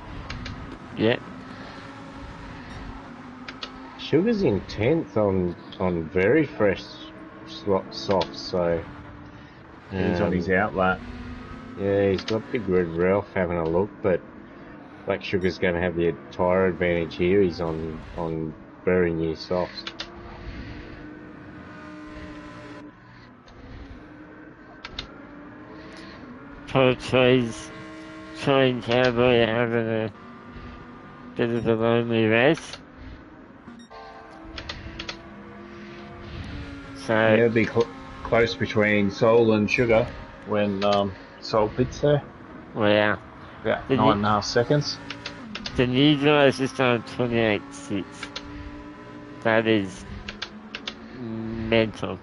Yeah. Sugar's in 10th on very fresh softs, so... He's on his outlap. Yeah, he's got Big Red Ralph having a look, but Black Sugar's going to have the tyre advantage here. He's on very new softs. Portrays Train Cowboy having a bit of a lonely race. So yeah, it'll be close between Soul and Sugar when Soul pits there. Wow. About 9.5 seconds. The new guy's just on 28.6. That is mental.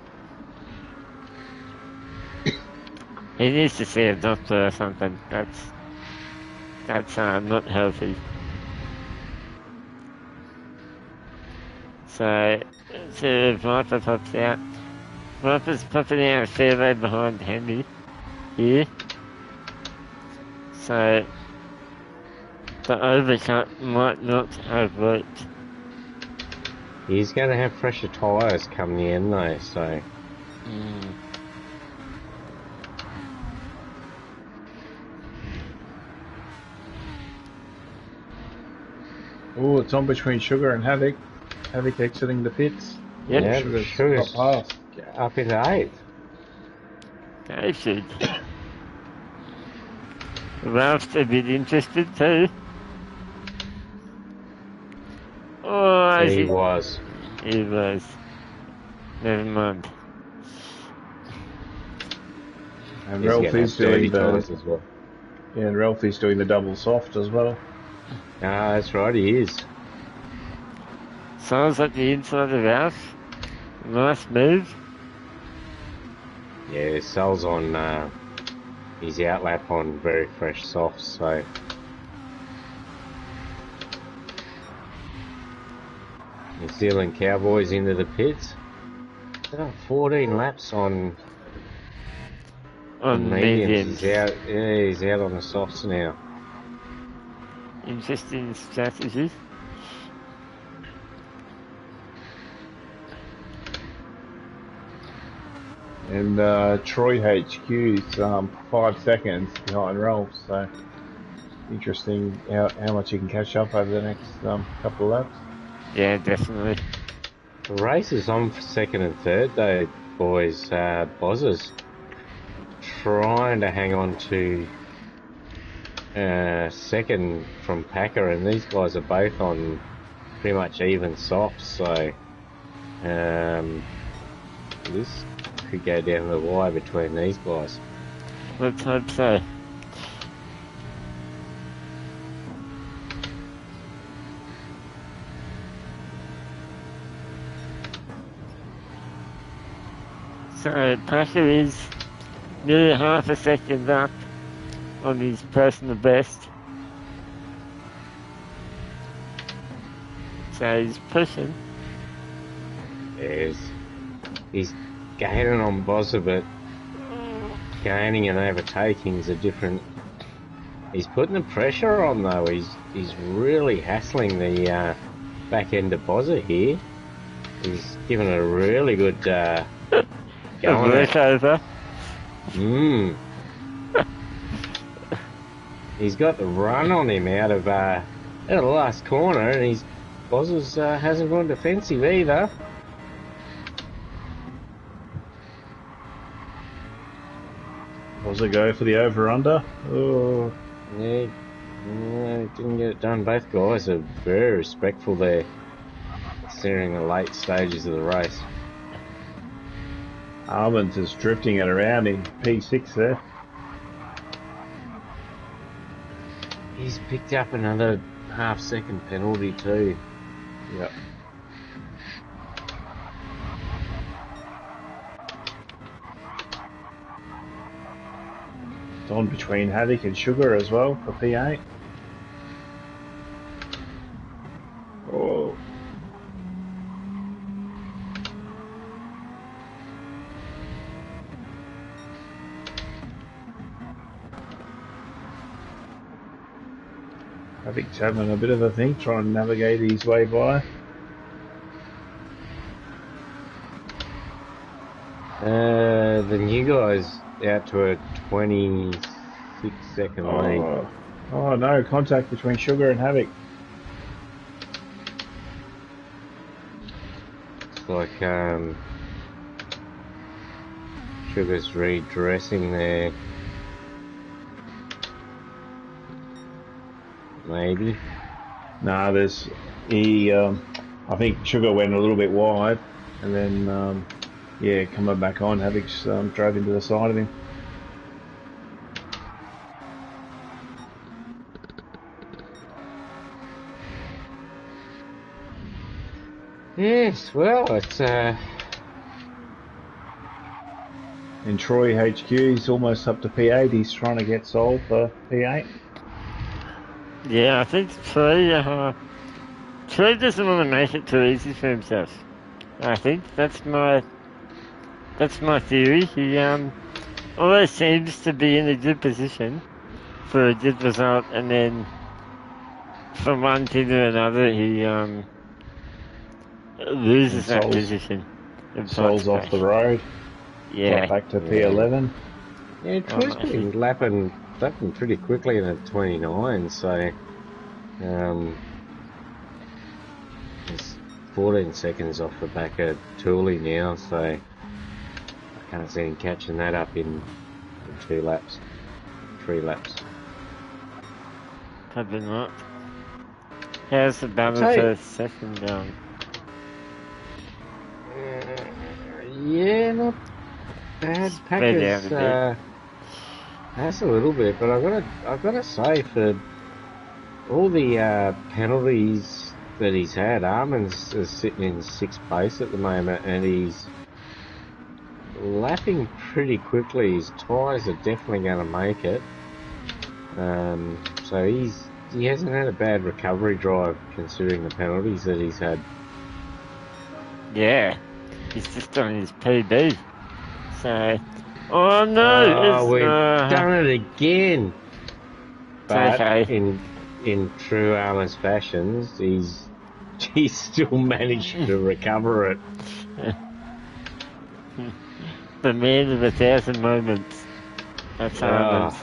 He needs to see a doctor or something. That's not healthy. So Viper pops out. Viper's popping out a fair way behind Henry here. So the overcut might not have worked. He's going to have fresher tyres come the end though, so... Oh, it's on between Sugar and Havoc. Havoc exiting the pits. Yep. Yeah, Sugar's Sugar's got past. up into 8th. They should. Ralph's a bit interested too. Oh, He was. He was. Never mind. And Ralphie's doing the as well. Yeah, and Ralphie's doing the double soft as well. Ah, that's right, he is. Sounds like the inside of Ralph. Nice move. Yeah, Sal's on his outlap on very fresh softs, so New Zealand Cowboys into the pits. 14 laps on mediums. He's out. Yeah, he's out on the softs now. Interesting strategy. And Troy HQ's 5 seconds behind Ralph, so interesting how much you can catch up over the next couple of laps. Yeah, definitely. The race is on for second and third, though, boys. Bozzers trying to hang on to second from Packer, and these guys are both on pretty much even softs, so this could go down the wire between these guys. Let's hope so. So Packer is nearly half a second up on his personal best. So he's pushing. Yes. He's gaining on Bozza, but gaining and overtaking is a different. He's putting the pressure on though. He's really hassling the back end of Bozza here. He's given it a really good going. Over. He's got the run on him out of the last corner, and his Bozza's hasn't gone defensive either. Was it go for the over-under? Oh. Yeah, didn't get it done. Both guys are very respectful there, considering the late stages of the race. Armand's is drifting it around in P6 there. He's picked up another half-second penalty too. Yep. It's on between Havoc and Sugar as well for P8. Oh. Havic's having a bit of a think, trying to navigate his way by. The new guy's out to a 26-second lead. Oh no, contact between Sugar and Havoc. It's like Sugar's redressing there. Maybe. Nah, I think Sugar went a little bit wide, and then coming back on, Havoc's drove into the side of him. Yes, well, it's And Troy HQ, he's almost up to P8. He's trying to get Sol for P8. Yeah, I think Troy doesn't want to make it too easy for himself. I think that's my theory. He always seems to be in a good position for a good result, and then from one thing to another, he loses that position. Sol's off the road. Yeah. Got back to P11. Yeah, Troy's been lapping pretty quickly in at 29, so it's 14 seconds off the back of Tooley now, so Can't see him catching that up in 2 laps, 3 laps. Probably not. How's the battle for second going? Yeah, not bad. Packers, that's a little bit, but I've gotta say, for all the penalties that he's had, Armin's is sitting in 6th place at the moment, and he's lapping pretty quickly. His tyres are definitely going to make it. So he hasn't had a bad recovery drive considering the penalties that he's had. Yeah, he's just on his PB. So, oh no! We've done it again. But okay. in true Armin's fashions, he's still managed to recover it. The man of 1,000 moments. That's Armin's.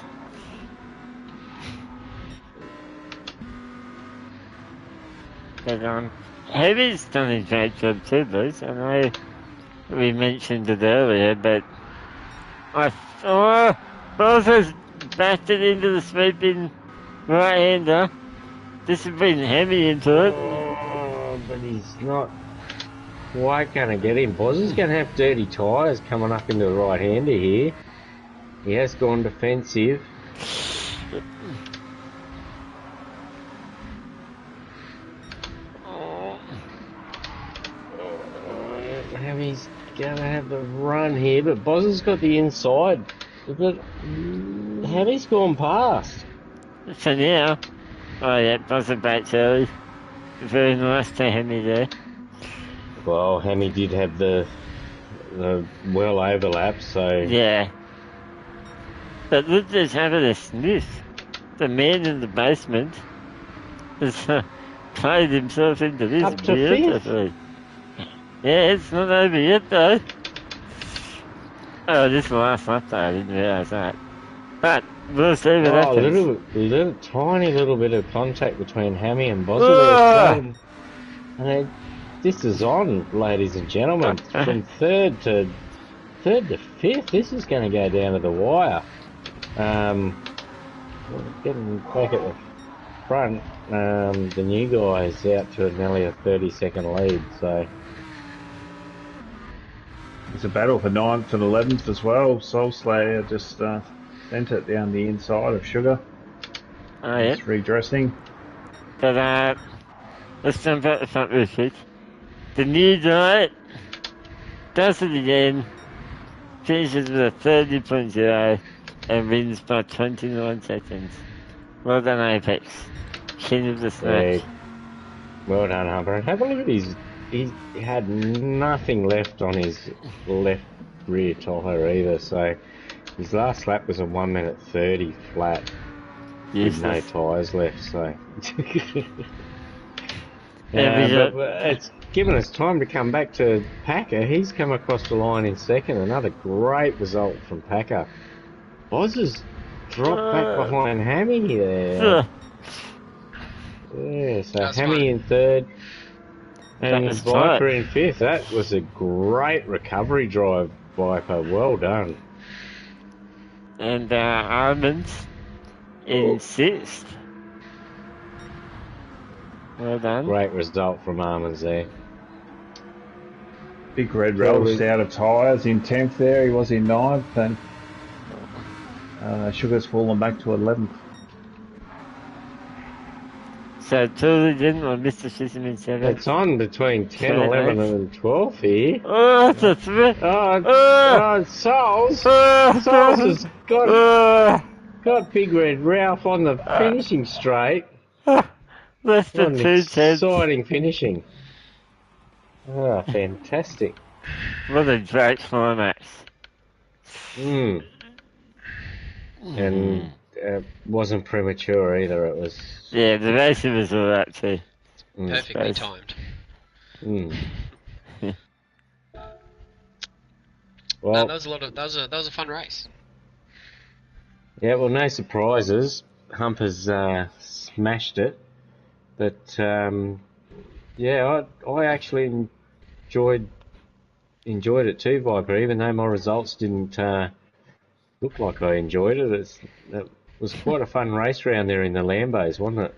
But Heavy's done a great job too, Bruce. I know we mentioned it earlier, but Bozza's backed it into the sweeping right-hander. This has been heavy into it. Oh, but he's not quite going to get him. Bozza's going to have dirty tyres coming up into the right-hander here. He has gone defensive. He's going to have the run here, but Bozza's got the inside. Hammy's gone past. For now. Oh yeah, Bozza baits early. Very nice to Hammy there. Well, Hammy did have the well overlap, so... Yeah. But look, there's having a sniff. The man in the basement has played himself into this up to beautifully. Yeah, it's not over yet though. Oh, this last lap though, I didn't realise that. But we'll see what happens. Tiny little bit of contact between Hammy and Bozza. And this is on, ladies and gentlemen. From third to fifth, this is going to go down to the wire. Getting back at the front, the new guy is out to nearly a 30-second lead, so... It's a battle for 9th and 11th as well. Soul Slayer just sent it down the inside of Sugar. Oh, yeah. It's redressing. But let's jump out the front real quick. The new guy does it again, finishes with a 30.0 and wins by 29 seconds. Well done, Apex. King of the snatch. Well done, Humber. Have a look at his... He had nothing left on his left rear tyre either, so his last lap was a 1 minute 30 flat with no tyres left, so... but it's given us time to come back to Packer. He's come across the line in second. Another great result from Packer. Bozza's dropped back behind Hammy there. Yeah, so that's Hammy fun. In third. And Viper in fifth. That was a great recovery drive, Viper. Well done. And Armin's in sixth. Well done. Great result from Armin's there. Big Red Relish out of tyres in 10th there. He was in 9th, and Sugar's fallen back to 11th. So totally didn't on Mr. System in 7th. It's on between 10, 11 and 12 here. Oh, that's a threat. Souls. Souls has got Big Red Ralph on the finishing straight. Less than 2 tenths. Exciting finishing. Oh, fantastic. What a great climax. And wasn't premature either, it was... Yeah, the racing was all that too. Perfectly timed. Well, that was a fun race. Yeah, well, no surprises. Humper's smashed it. But, yeah, I actually enjoyed enjoyed it too, Viper. Even though my results didn't look like I enjoyed it, it was quite a fun race round there in the Lambos, wasn't it?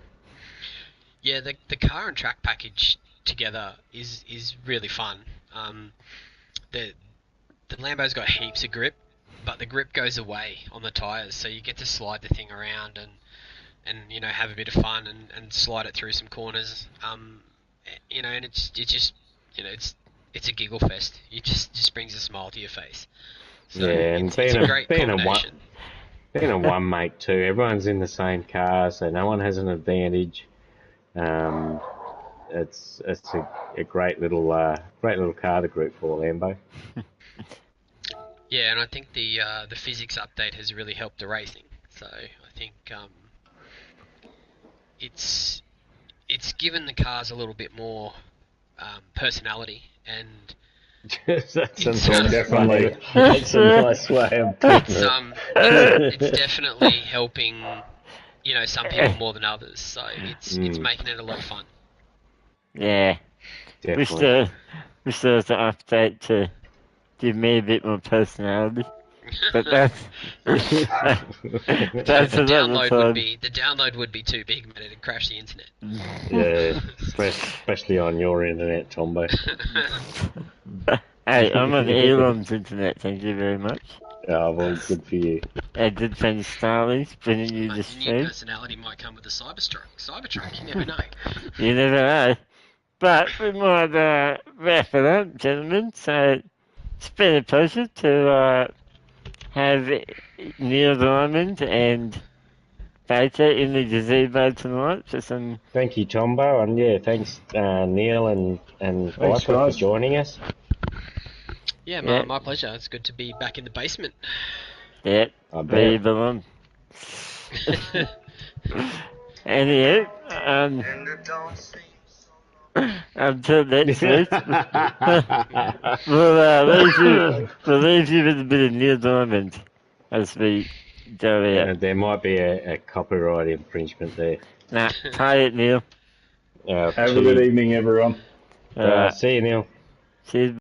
Yeah, the car and track package together is really fun. The Lambo's got heaps of grip, but the grip goes away on the tyres, so you get to slide the thing around and have a bit of fun and slide it through some corners. And it's just it's a giggle fest. It just brings a smile to your face. So yeah, and it's a great combination. Being a one mate too, everyone's in the same car, so no one has an advantage. It's a great little car to group for Lambo. Yeah, and I think the physics update has really helped the racing. So I think it's given the cars a little bit more personality, and definitely. That's a nice way of putting it. it's definitely helping some people more than others. So it's making it a lot of fun. Yeah. Definitely. Wish there was an update to give me a bit more personality. But that's the download would be too big, but it'd crash the internet. Yeah, especially on your internet, Tombo. Hey, I'm on Elon's internet, thank you very much. Oh, well, good for you. I did find Starlings, bringing you this feed. Your new personality might come with a Cybertruck, you never know. You never know. But we might wrap it up, gentlemen. So it's been a pleasure to have Neil Diamond and Beta in the gazebo tonight for some... Thank you, Tombo, and yeah, thanks Neil and Viper for joining us. Yeah, my pleasure. It's good to be back in the basement. Yeah, where you belong. Anyway, until next week, we'll leave you with a bit of Neil Diamond as we go out. There might be a copyright infringement there. Nah, tie it, Neil. Have a good evening, everyone. See you, Neil. Cheers.